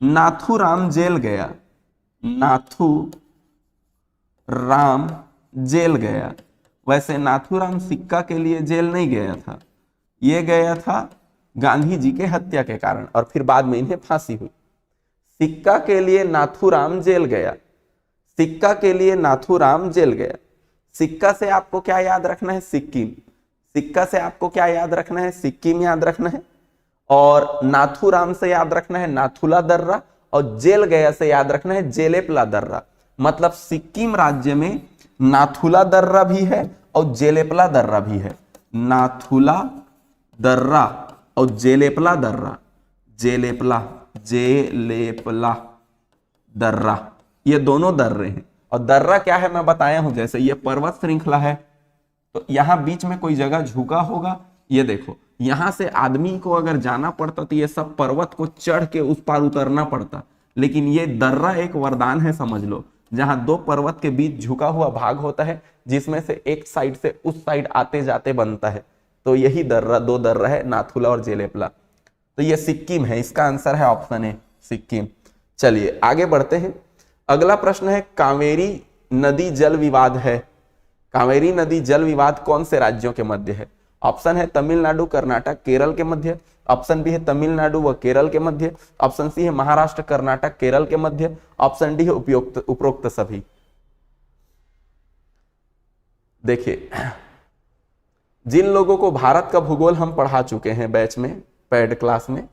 नाथुराम जेल गया, नाथुराम जेल गया। वैसे नाथुराम सिक्का के लिए जेल नहीं गया था, ये गया था गांधी जी के हत्या के कारण, और फिर बाद में इन्हें फांसी हुई। सिक्का के लिए नाथुराम जेल गया, सिक्का के लिए नाथुराम जेल गया। सिक्का से आपको क्या याद रखना है, सिक्किम। सिक्का से आपको क्या याद रखना है, सिक्किम याद रखना है। और नाथुराम से याद रखना है नाथुला दर्रा, और जेल गया से याद रखना है जेलेपला दर्रा। मतलब सिक्किम राज्य में नाथुला दर्रा भी है और जेलेपला दर्रा भी है। नाथुला दर्रा और जेलेपला दर्रा, जेलेपला दर्रा, ये दोनों दर्रे हैं। और दर्रा क्या है मैं बताया हूं, जैसे ये पर्वत श्रृंखला है तो यहां बीच में कोई जगह झुका होगा, ये देखो यहां से आदमी को अगर जाना पड़ता तो ये सब पर्वत को चढ़ के उस पार उतरना पड़ता, लेकिन ये दर्रा एक वरदान है समझ लो, जहां 2 पर्वत के बीच झुका हुआ भाग होता है, जिसमें से एक साइड से उस साइड आते जाते बनता है। तो यही दर्रा, 2 दर्रा है, नाथुला और जेलेपला। तो ये सिक्किम है, इसका आंसर है ऑप्शन ए सिक्किम। चलिए आगे बढ़ते हैं। अगला प्रश्न है कावेरी नदी जल विवाद है। कावेरी नदी जल विवाद कौन से राज्यों के मध्य है। ऑप्शन है तमिलनाडु, कर्नाटक, केरल के मध्य। ऑप्शन बी है तमिलनाडु व केरल के मध्य। ऑप्शन सी है महाराष्ट्र, कर्नाटक, केरल के मध्य। ऑप्शन डी है उपरोक्त सभी। देखिए जिन लोगों को भारत का भूगोल हम पढ़ा चुके हैं बैच में, पैड क्लास में,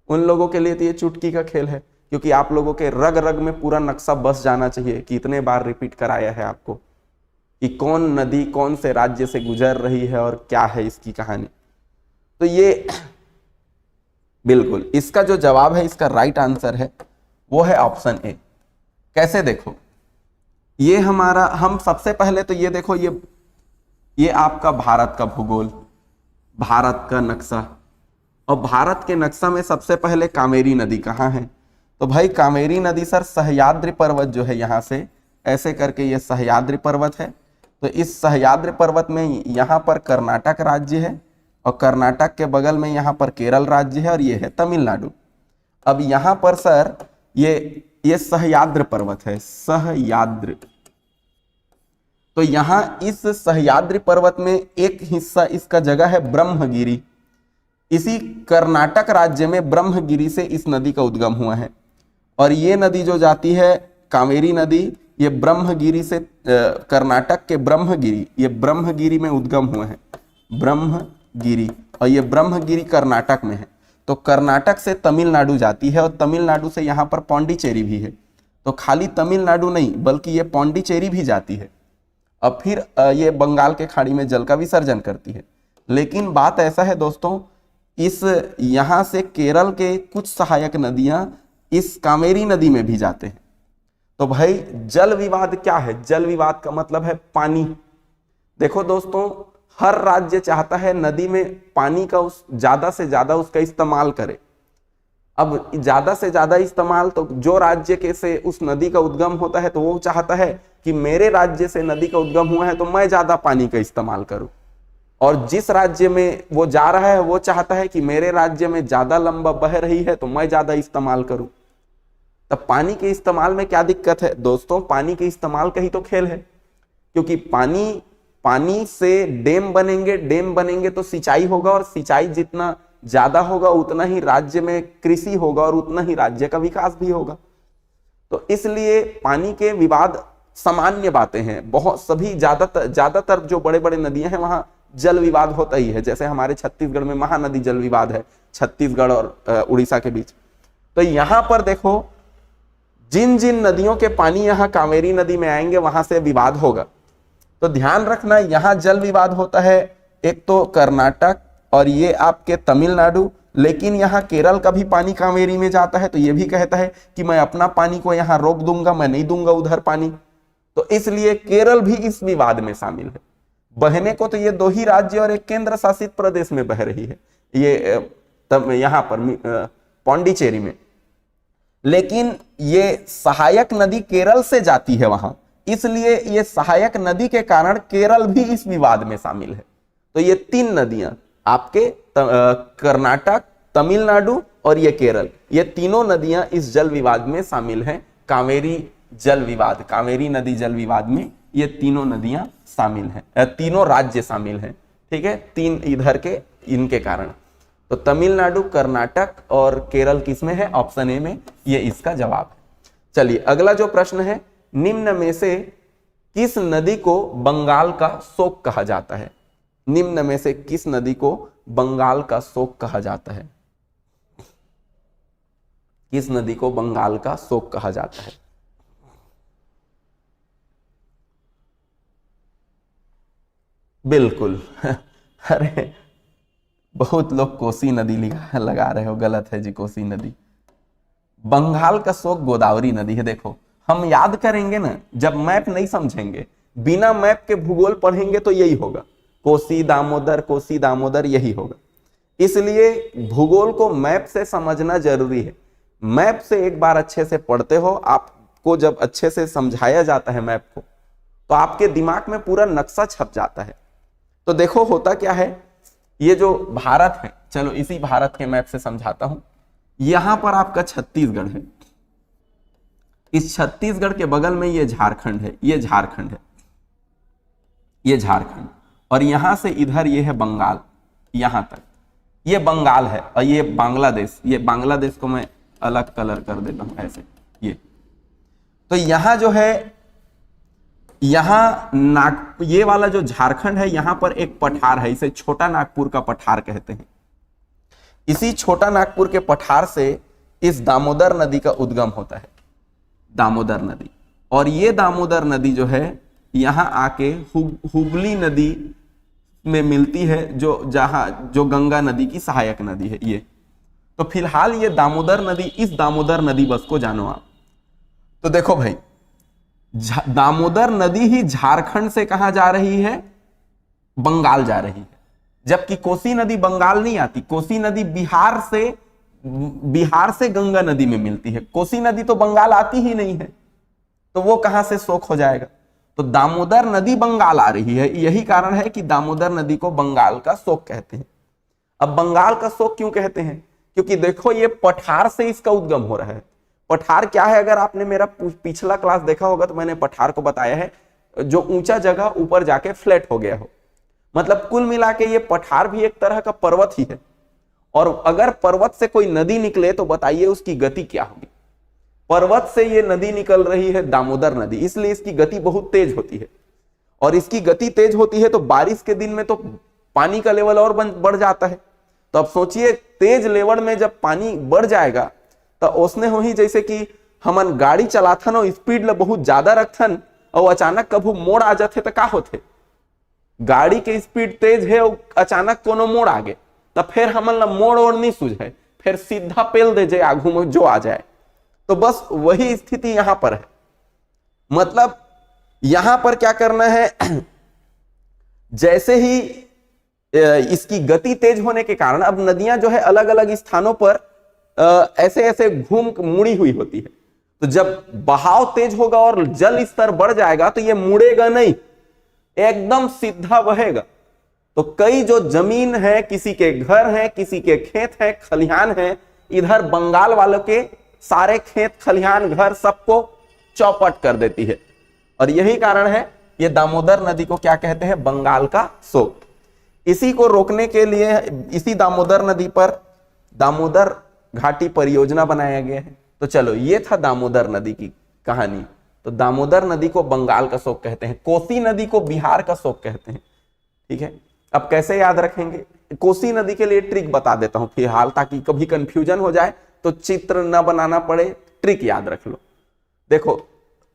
उन लोगों के लिए तो ये चुटकी का खेल है, क्योंकि आप लोगों के रग रग में पूरा नक्शा बस जाना चाहिए कि इतने बार रिपीट कराया है आपको कि कौन नदी कौन से राज्य से गुजर रही है और क्या है इसकी कहानी। तो ये बिल्कुल इसका जो जवाब है, इसका राइट आंसर है वो है ऑप्शन ए। कैसे देखो, ये हमारा, हम सबसे पहले तो ये देखो, ये आपका भारत का भूगोल, भारत का नक्शा, और भारत के नक्शा में सबसे पहले कावेरी नदी कहाँ है। तो भाई कावेरी नदी सर सह्याद्री पर्वत जो है, यहाँ से ऐसे करके ये सह्याद्री पर्वत है। तो इस सह्याद्री पर्वत में यहाँ पर कर्नाटक राज्य है, और कर्नाटक के बगल में यहाँ पर केरल राज्य है, और ये है तमिलनाडु। अब यहाँ पर सर ये सह्याद्री पर्वत है, सह्याद्री। तो यहाँ इस सह्याद्री पर्वत में एक हिस्सा इसका जगह है ब्रह्मगिरी। इसी कर्नाटक राज्य में ब्रह्मगिरी से इस नदी का उद्गम हुआ है, और ये नदी जो जाती है कावेरी नदी, ये ब्रह्मगिरी से कर्नाटक के ब्रह्मगिरी, ये ब्रह्मगिरी में उद्गम हुआ है, ब्रह्मगिरी, और ये ब्रह्मगिरी कर्नाटक में है। तो कर्नाटक से तमिलनाडु जाती है, और तमिलनाडु से यहाँ पर पौंडीचेरी भी है। तो खाली तमिलनाडु नहीं बल्कि ये पौंडीचेरी भी जाती है, अब फिर ये बंगाल के खाड़ी में जल का विसर्जन करती है। लेकिन बात ऐसा है दोस्तों, इस यहाँ से केरल के कुछ सहायक नदियां इस कावेरी नदी में भी जाते हैं। तो भाई जल विवाद क्या है, जल विवाद का मतलब है पानी। देखो दोस्तों, हर राज्य चाहता है नदी में पानी का ज्यादा से ज्यादा उसका इस्तेमाल करे। अब ज्यादा से ज्यादा इस्तेमाल, तो जो राज्य के से उस नदी का उद्गम होता है तो वो चाहता है कि मेरे राज्य से नदी का उद्गम हुआ है तो मैं ज्यादा पानी का इस्तेमाल करूं, और जिस राज्य में वो जा रहा है वो चाहता है कि मेरे राज्य में ज्यादा लंबा बह रही है तो मैं ज्यादा इस्तेमाल करूं। तब पानी के इस्तेमाल में क्या दिक्कत है दोस्तों, पानी के इस्तेमाल का ही तो खेल है, क्योंकि पानी से डैम बनेंगे तो सिंचाई होगा, और सिंचाई जितना ज्यादा होगा उतना ही राज्य में कृषि होगा और उतना ही राज्य का विकास भी होगा। तो इसलिए पानी के विवाद सामान्य बातें हैं, बहुत सभी ज्यादातर जो बड़े बड़े नदियां हैं वहां जल विवाद होता ही है। जैसे हमारे छत्तीसगढ़ में महानदी जल विवाद है, छत्तीसगढ़ और उड़ीसा के बीच। तो यहां पर देखो, जिन जिन नदियों के पानी यहाँ कावेरी नदी में आएंगे वहां से विवाद होगा। तो ध्यान रखना, यहां जल विवाद होता है एक तो कर्नाटक और ये आपके तमिलनाडु, लेकिन यहाँ केरल का भी पानी कावेरी में जाता है, तो ये भी कहता है कि मैं अपना पानी को यहाँ रोक दूंगा, मैं नहीं दूंगा उधर पानी। तो इसलिए केरल भी इस विवाद में शामिल है। बहने को तो ये 2 ही राज्य और एक केंद्र शासित प्रदेश में बह रही है, ये तब यहाँ पर पौंडीचेरी में, लेकिन ये सहायक नदी केरल से जाती है वहां, इसलिए ये सहायक नदी के कारण केरल भी इस विवाद में शामिल है। तो ये 3 नदियां आपके कर्नाटक, तमिलनाडु और ये केरल, ये तीनों नदियां इस जल विवाद में शामिल हैं। कावेरी जल विवाद, कावेरी नदी जल विवाद में ये तीनों नदियां शामिल हैं, तीनों राज्य शामिल हैं। ठीक है, 3 इधर के इनके कारण। तो तमिलनाडु, कर्नाटक और केरल किसमें है? ऑप्शन ए में, ये इसका जवाब है। चलिए अगला जो प्रश्न है, निम्न में से किस नदी को बंगाल का शोक कहा जाता है? निम्न में से किस नदी को बंगाल का शोक कहा जाता है? किस नदी को बंगाल का शोक कहा जाता है? बिल्कुल अरे बहुत लोग कोसी नदी लगा रहे हो, गलत है जी, कोसी नदी। बंगाल का शोक गोदावरी नदी है। देखो हम याद करेंगे ना, जब मैप नहीं समझेंगे, बिना मैप के भूगोल पढ़ेंगे तो यही होगा, कोसी दामोदर यही होगा। इसलिए भूगोल को मैप से समझना जरूरी है। मैप से एक बार अच्छे से पढ़ते हो, आपको जब अच्छे से समझाया जाता है मैप को, तो आपके दिमाग में पूरा नक्शा छप जाता है। तो देखो होता क्या है, ये जो भारत है, चलो इसी भारत के मैप से समझाता हूं। यहां पर आपका छत्तीसगढ़ है, इस छत्तीसगढ़ के बगल में ये झारखंड है, ये झारखंड है, ये झारखंड, और यहां से इधर ये है बंगाल, यहां तक ये बंगाल है, और ये बांग्लादेश, ये बांग्लादेश को मैं अलग कलर कर देता हूं ऐसे, ये। तो यहां जो है, यहां ये वाला जो झारखंड है, यहां पर एक पठार है, इसे छोटा नागपुर का पठार कहते हैं। इसी छोटा नागपुर के पठार से इस दामोदर नदी का उद्गम होता है, दामोदर नदी। और ये दामोदर नदी जो है यहां आके हुगली नदी में मिलती है, जो गंगा नदी की सहायक नदी है ये। तो फिलहाल ये दामोदर नदी, इस दामोदर नदी बस को जानो आप। तो देखो भाई, दामोदर नदी ही झारखंड से कहां जा रही है? बंगाल जा रही है, जबकि कोसी नदी बंगाल नहीं आती। कोसी नदी बिहार से गंगा नदी में मिलती है। कोसी नदी तो बंगाल आती ही नहीं है, तो वो कहां से शोक हो जाएगा? तो दामोदर नदी बंगाल आ रही है, यही कारण है कि दामोदर नदी को बंगाल का शोक कहते हैं। अब बंगाल का शोक क्यों कहते हैं? क्योंकि देखो ये पठार से इसका उद्गम हो रहा है। पठार क्या है? अगर आपने मेरा पिछला क्लास देखा होगा तो मैंने पठार को बताया है, जो ऊंचा जगह ऊपर जाके फ्लैट हो गया हो। मतलब कुल मिला के ये पठार भी एक तरह का पर्वत ही है। और अगर पर्वत से कोई नदी निकले तो बताइए उसकी गति क्या होगी? पर्वत से ये नदी निकल रही है दामोदर नदी, इसलिए इसकी गति बहुत तेज होती है। और इसकी गति तेज होती है तो बारिश के दिन में तो पानी का लेवल और बढ़ जाता है। तो अब सोचिए, तेज लेवल में जब पानी बढ़ जाएगा तो उसने हो ही जैसे कि हमन गाड़ी चलाथन और स्पीड ल बहुत ज्यादा रखथन और अचानक कभू मोड़ आ जाते तो का होते? गाड़ी के स्पीड तेज है और अचानक कोनो मोड़ आ गए तो फिर हमन ला मोड़ और नहीं सूझे, फिर सीधा पेल दे जाए आगू में जो आ जाए। तो बस वही स्थिति यहां पर है। मतलब यहां पर क्या करना है, जैसे ही इसकी गति तेज होने के कारण अब नदियां जो है अलग अलग स्थानों पर ऐसे ऐसे घूम मुड़ी हुई होती है। तो जब बहाव तेज होगा और जल स्तर बढ़ जाएगा तो ये मुड़ेगा नहीं, एकदम सीधा बहेगा। तो कई जो जमीन है, किसी के घर है, किसी के खेत है, खलिहान है, इधर बंगाल वालों के सारे खेत खलिहान घर सबको चौपट कर देती है। और यही कारण है ये दामोदर नदी को क्या कहते हैं? बंगाल का शोक। इसी को रोकने के लिए इसी दामोदर नदी पर दामोदर घाटी परियोजना बनाया गया है। तो चलो ये था दामोदर नदी की कहानी। तो दामोदर नदी को बंगाल का शोक कहते हैं, कोसी नदी को बिहार का शोक कहते हैं। ठीक है, अब कैसे याद रखेंगे, कोसी नदी के लिए ट्रिक बता देता हूं फिलहाल, ताकि कभी कंफ्यूजन हो जाए तो चित्र न बनाना पड़े, ट्रिक याद रख लो। देखो,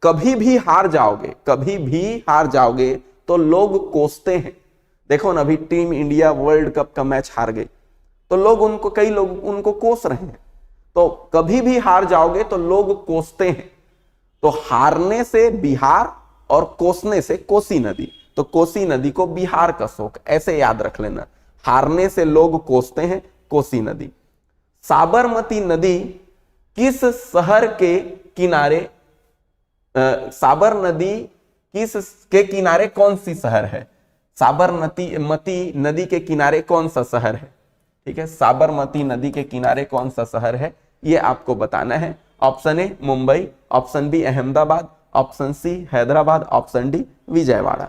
कभी भी हार जाओगे, कभी भी हार जाओगे तो लोग कोसते हैं। देखो ना, अभी टीम इंडिया वर्ल्ड कप का मैच हार गई तो लोग उनको, कई लोग उनको कोस रहे हैं। तो कभी भी हार जाओगे तो लोग कोसते हैं। तो हारने से बिहार और कोसने से कोसी नदी, तो कोसी नदी को बिहार का शोक, ऐसे याद रख लेना। हारने से लोग कोसते हैं, कोसी नदी। साबरमती नदी किस शहर के किनारे, साबर नदी किस के किनारे कौन सी शहर है? साबरमती नदी के किनारे कौन सा शहर है? ठीक है, साबरमती नदी के किनारे कौन सा शहर है, ये आपको बताना है। Option A Mumbai, option B Ahmedabad, option C Hyderabad, option D Vijayawada.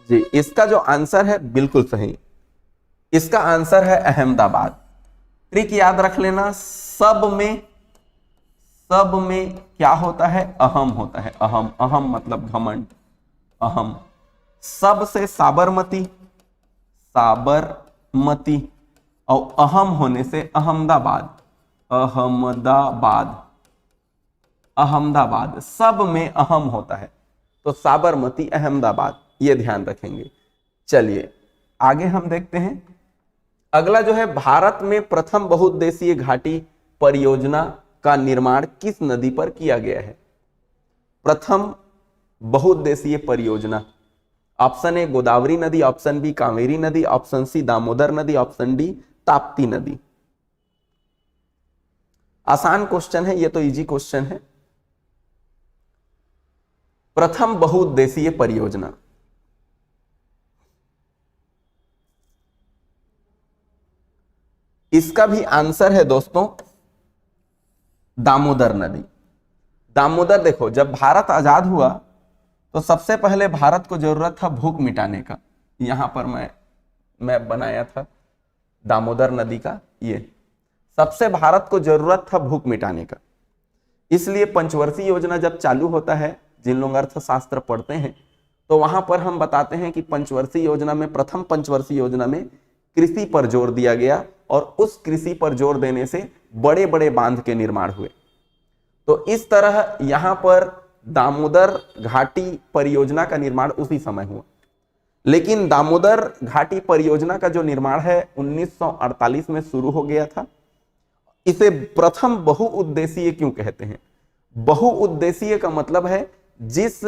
जी, इसका जो आंसर है बिल्कुल सही, इसका आंसर है अहमदाबाद। ट्रिक याद रख लेना, सब में क्या होता है? अहम होता है। अहम, अहम मतलब घमंड, अहम। सब से साबरमती, साबरमती, और अहम होने से अहमदाबाद, अहमदाबाद, अहमदाबाद। सब में अहम होता है तो साबरमती, अहमदाबाद, ये ध्यान रखेंगे। चलिए आगे हम देखते हैं। अगला जो है, भारत में प्रथम बहुउद्देशीय घाटी परियोजना का निर्माण किस नदी पर किया गया है? प्रथम बहुउद्देशीय परियोजना, ऑप्शन ए गोदावरी नदी, ऑप्शन बी कावेरी नदी, ऑप्शन सी दामोदर नदी, ऑप्शन डी ताप्ती नदी। आसान क्वेश्चन है ये, तो इजी क्वेश्चन है। प्रथम बहुउद्देशीय परियोजना, इसका भी आंसर है दोस्तों दामोदर नदी। दामोदर, देखो जब भारत आजाद हुआ तो सबसे पहले भारत को जरूरत था भूख मिटाने का। यहां पर मैं बनाया था दामोदर नदी का, ये सबसे भारत को जरूरत था भूख मिटाने का। इसलिए पंचवर्षीय योजना जब चालू होता है, जिन लोग अर्थशास्त्र पढ़ते हैं तो वहां पर हम बताते हैं कि पंचवर्षीय योजना में, प्रथम पंचवर्षीय योजना में कृषि पर जोर दिया गया और उस कृषि पर जोर देने से बड़े बड़े बांध के निर्माण हुए। तो इस तरह यहां पर दामोदर घाटी परियोजना का निर्माण उसी समय हुआ। लेकिन दामोदर घाटी परियोजना का जो निर्माण है 1948 में शुरू हो गया था। इसे प्रथम बहुउद्देशीय क्यों कहते हैं? बहुउद्देशीय का मतलब है जिस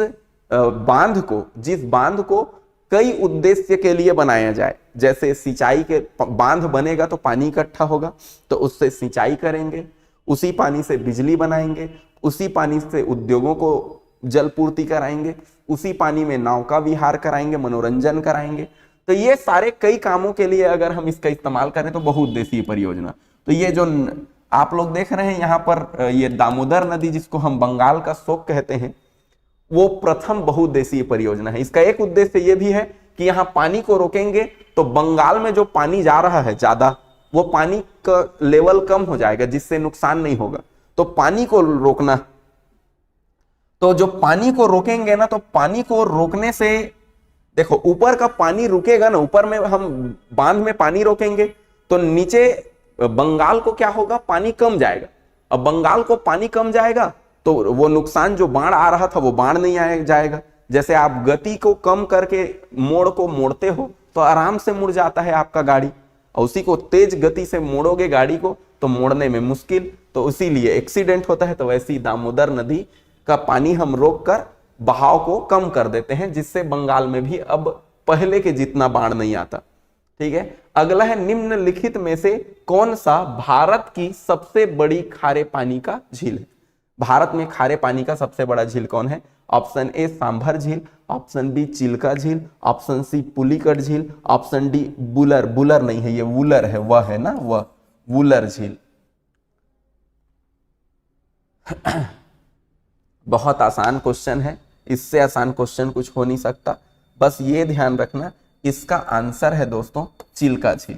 बांध को कई उद्देश्य के लिए बनाया जाए। जैसे सिंचाई के बांध बनेगा तो पानी इकट्ठा होगा, तो उससे सिंचाई करेंगे, उसी पानी से बिजली बनाएंगे, उसी पानी से उद्योगों को जल पूर्ति कराएंगे, उसी पानी में नाव का विहार कराएंगे, मनोरंजन कराएंगे। तो ये सारे कई कामों के लिए अगर हम इसका इस्तेमाल करें तो बहुउद्देशीय परियोजना। तो ये जो आप लोग देख रहे हैं यहाँ पर, ये दामोदर नदी जिसको हम बंगाल का शोक कहते हैं, वो प्रथम बहुउद्देशीय परियोजना है। इसका एक उद्देश्य ये भी है कि यहाँ पानी को रोकेंगे तो बंगाल में जो पानी जा रहा है ज्यादा, वो पानी का लेवल कम हो जाएगा, जिससे नुकसान नहीं होगा। तो पानी को रोकना, तो जो पानी को रोकेंगे ना, तो पानी को रोकने से देखो ऊपर का पानी रुकेगा ना, ऊपर में हम बांध में पानी रोकेंगे तो नीचे बंगाल को क्या होगा, पानी कम जाएगा। अब बंगाल को पानी कम जाएगा तो वो नुकसान, जो बाढ़ आ रहा था वो बाढ़ नहीं जाएगा। जैसे आप गति को कम करके मोड़ को मोड़ते हो तो आराम से मुड़ जाता है आपका गाड़ी, और उसी को तेज गति से मोड़ोगे गाड़ी को तो मोड़ने में मुश्किल, तो इसीलिए एक्सीडेंट होता है। तो वैसी दामोदर नदी का पानी हम रोक कर बहाव को कम कर देते हैं, जिससे बंगाल में भी अब पहले के जितना बाढ़ नहीं आता। ठीक है, अगला है, निम्नलिखित में से कौन सा भारत की सबसे बड़ी खारे पानी का झील है? भारत में खारे पानी का सबसे बड़ा झील कौन है? ऑप्शन ए सांभर झील, ऑप्शन बी चिल्का झील, ऑप्शन सी पुलिकट झील, ऑप्शन डी बुलर, बुलर नहीं है ये वुलर है, वह है ना, वह वुलर झील। बहुत आसान क्वेश्चन है, इससे आसान क्वेश्चन कुछ हो नहीं सकता। बस ये ध्यान रखना, इसका आंसर है दोस्तों चिल्का झील।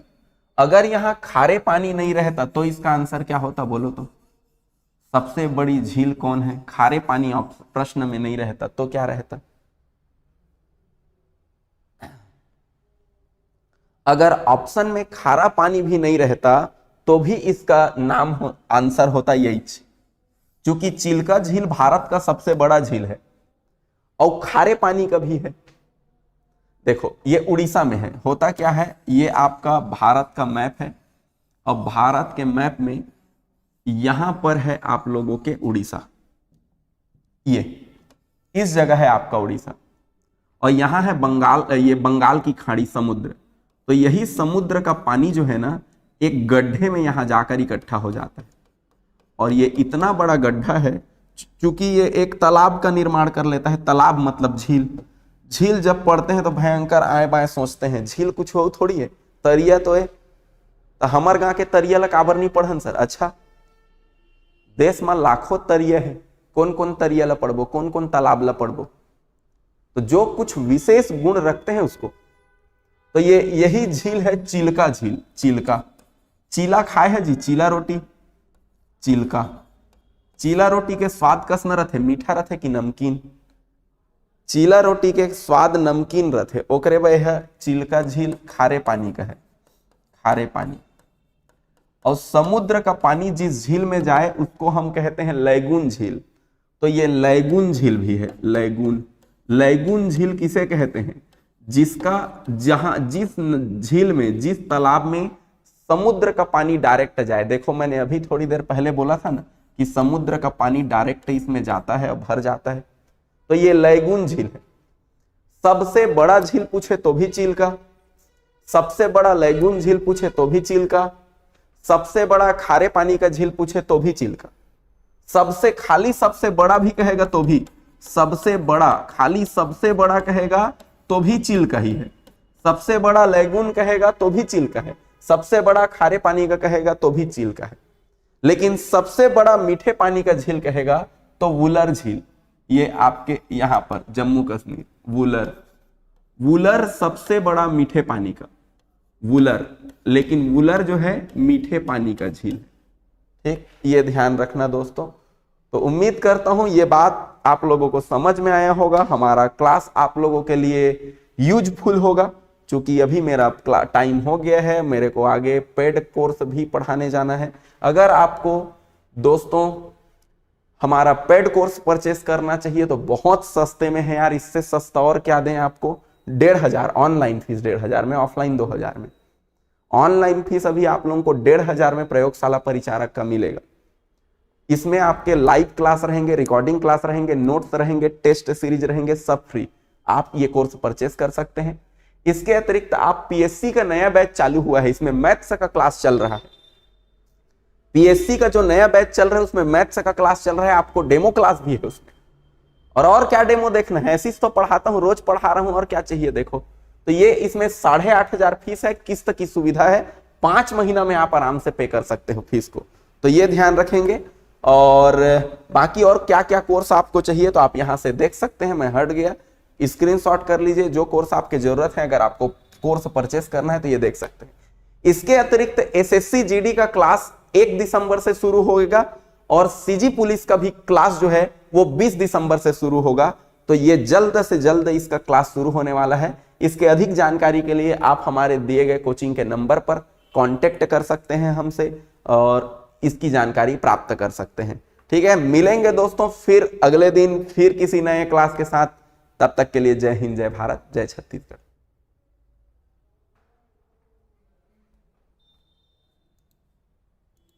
अगर यहां खारे पानी नहीं रहता तो इसका आंसर क्या होता बोलो तो? सबसे बड़ी झील कौन है? खारे पानी प्रश्न में नहीं रहता तो क्या रहता? अगर ऑप्शन में खारा पानी भी नहीं रहता तो भी इसका आंसर होता यही, क्योंकि चिल्का झील भारत का सबसे बड़ा झील है और खारे पानी का भी है। देखो ये उड़ीसा में है। होता क्या है, ये आपका भारत का मैप है और भारत के मैप में यहां पर है आप लोगों के उड़ीसा, ये इस जगह है आपका उड़ीसा, और यहां है बंगाल, ये बंगाल की खाड़ी समुद्र। तो यही समुद्र का पानी जो है ना एक गड्ढे में यहां जाकर इकट्ठा हो जाता है, और ये इतना बड़ा गड्ढा है क्योंकि ये एक तालाब का निर्माण कर लेता है। तालाब मतलब झील। झील जब पढ़ते हैं तो भयंकर आए बाएं सोचते हैं, झील कुछ हो थोड़ी है, तरिया तो है। तो हमार गांव के तरिया ला काबर नहीं पढ़न सर? अच्छा, देश में लाखों तरिया है, कौन कौन तरिया ला पढ़बो, कौन कौन तालाब ला पढ़बो? तो जो कुछ विशेष गुण रखते हैं उसको, तो ये यही झील है चिल्का झील। चिल्का, चीला खाए है जी, चीला रोटी, चिल्का। चीला रोटी के स्वाद कस न रथे, मीठा रथे कि नमकीन? चीला रोटी के स्वाद नमकीन रथे, ओकरे वह है चिल्का झील खारे पानी का है, खारे पानी। और समुद्र का पानी जिस झील में जाए उसको हम कहते हैं लैगून झील। तो ये लैगून झील भी है, लैगून। लैगून झील किसे कहते हैं? जिसका जिस झील में, जिस तालाब में समुद्र का पानी डायरेक्ट जाए। देखो मैंने अभी थोड़ी देर पहले बोला था ना कि समुद्र का पानी डायरेक्ट इसमें जाता है और भर जाता है, तो ये लैगून झील है। सबसे बड़ा झील पूछे तो भी चिल्का, सबसे बड़ा लैगून झील पूछे तो भी चिल्का, सबसे बड़ा खारे पानी का झील पूछे तो भी चिल्का, सबसे खाली सबसे बड़ा भी कहेगा तो भी, सबसे बड़ा खाली सबसे बड़ा कहेगा तो भी चिल्का ही है, सबसे बड़ा लैगून कहेगा तो भी चिल्का है, सबसे बड़ा खारे पानी का कहेगा तो भी चिल्का है, लेकिन सबसे बड़ा मीठे पानी का झील कहेगा तो वुलर झील। ये आपके यहां पर जम्मू कश्मीर, वुलर। वुलर सबसे बड़ा मीठे पानी का, वुलर, लेकिन वुलर जो है मीठे पानी का झील। ठीक, ये ध्यान रखना दोस्तों। तो उम्मीद करता हूं ये बात आप लोगों को समझ में आया होगा। हमारा क्लास आप लोगों के लिए यूजफुल होगा, क्योंकि अभी मेरा टाइम हो गया है, मेरे को आगे पेड कोर्स भी पढ़ाने जाना है। अगर आपको दोस्तों हमारा पेड कोर्स परचेस करना चाहिए तो बहुत सस्ते में है यार, इससे सस्ता और क्या दें आपको? 1500 ऑनलाइन फीस, 1500 में, ऑफलाइन 2000 में। ऑनलाइन फीस अभी आप लोगों को 1500 में प्रयोगशाला परिचारक का मिलेगा। इसमें आपके लाइव क्लास रहेंगे, रिकॉर्डिंग क्लास रहेंगे, नोट्स रहेंगे, टेस्ट सीरीज रहेंगे, सब फ्री। आप ये कोर्स परचेस कर सकते हैं। इसके अतिरिक्त आप पीएससी का नया बैच चालू हुआ है, इसमें मैथ्स का क्लास चल रहा है। पीएससी का जो नया बैच चल रहा है उसमें मैथ्स का क्लास चल रहा है, आपको डेमो क्लास भी है उसमें। और क्या डेमो देखना है? ऐसी तो पढ़ाता हूं, रोज पढ़ा रहा हूं, और क्या चाहिए देखो। तो ये इसमें 8500 फीस है, किस्त की सुविधा है, 5 महीना में आप आराम से पे कर सकते हो फीस को। तो ये ध्यान रखेंगे। और बाकी और क्या क्या कोर्स आपको चाहिए तो आप यहां से देख सकते हैं, मैं हट गया, स्क्रीनशॉट कर लीजिए जो कोर्स आपकी जरूरत है। अगर आपको कोर्स परचेस करना है तो ये देख सकते हैं। इसके अतिरिक्त एसएससी जीडी का क्लास 1 दिसंबर से शुरू होगा और सीजी पुलिस का भी क्लास जो है वो 20 दिसंबर से शुरू होगा। तो ये जल्द से जल्द इसका क्लास शुरू होने वाला है। इसके अधिक जानकारी के लिए आप हमारे दिए गए कोचिंग के नंबर पर कांटेक्ट कर सकते हैं हमसे और इसकी जानकारी प्राप्त कर सकते हैं। ठीक है, मिलेंगे दोस्तों फिर अगले दिन फिर किसी नए क्लास के साथ। तब तक के लिए जय हिंद, जय भारत, जय छत्तीसगढ़।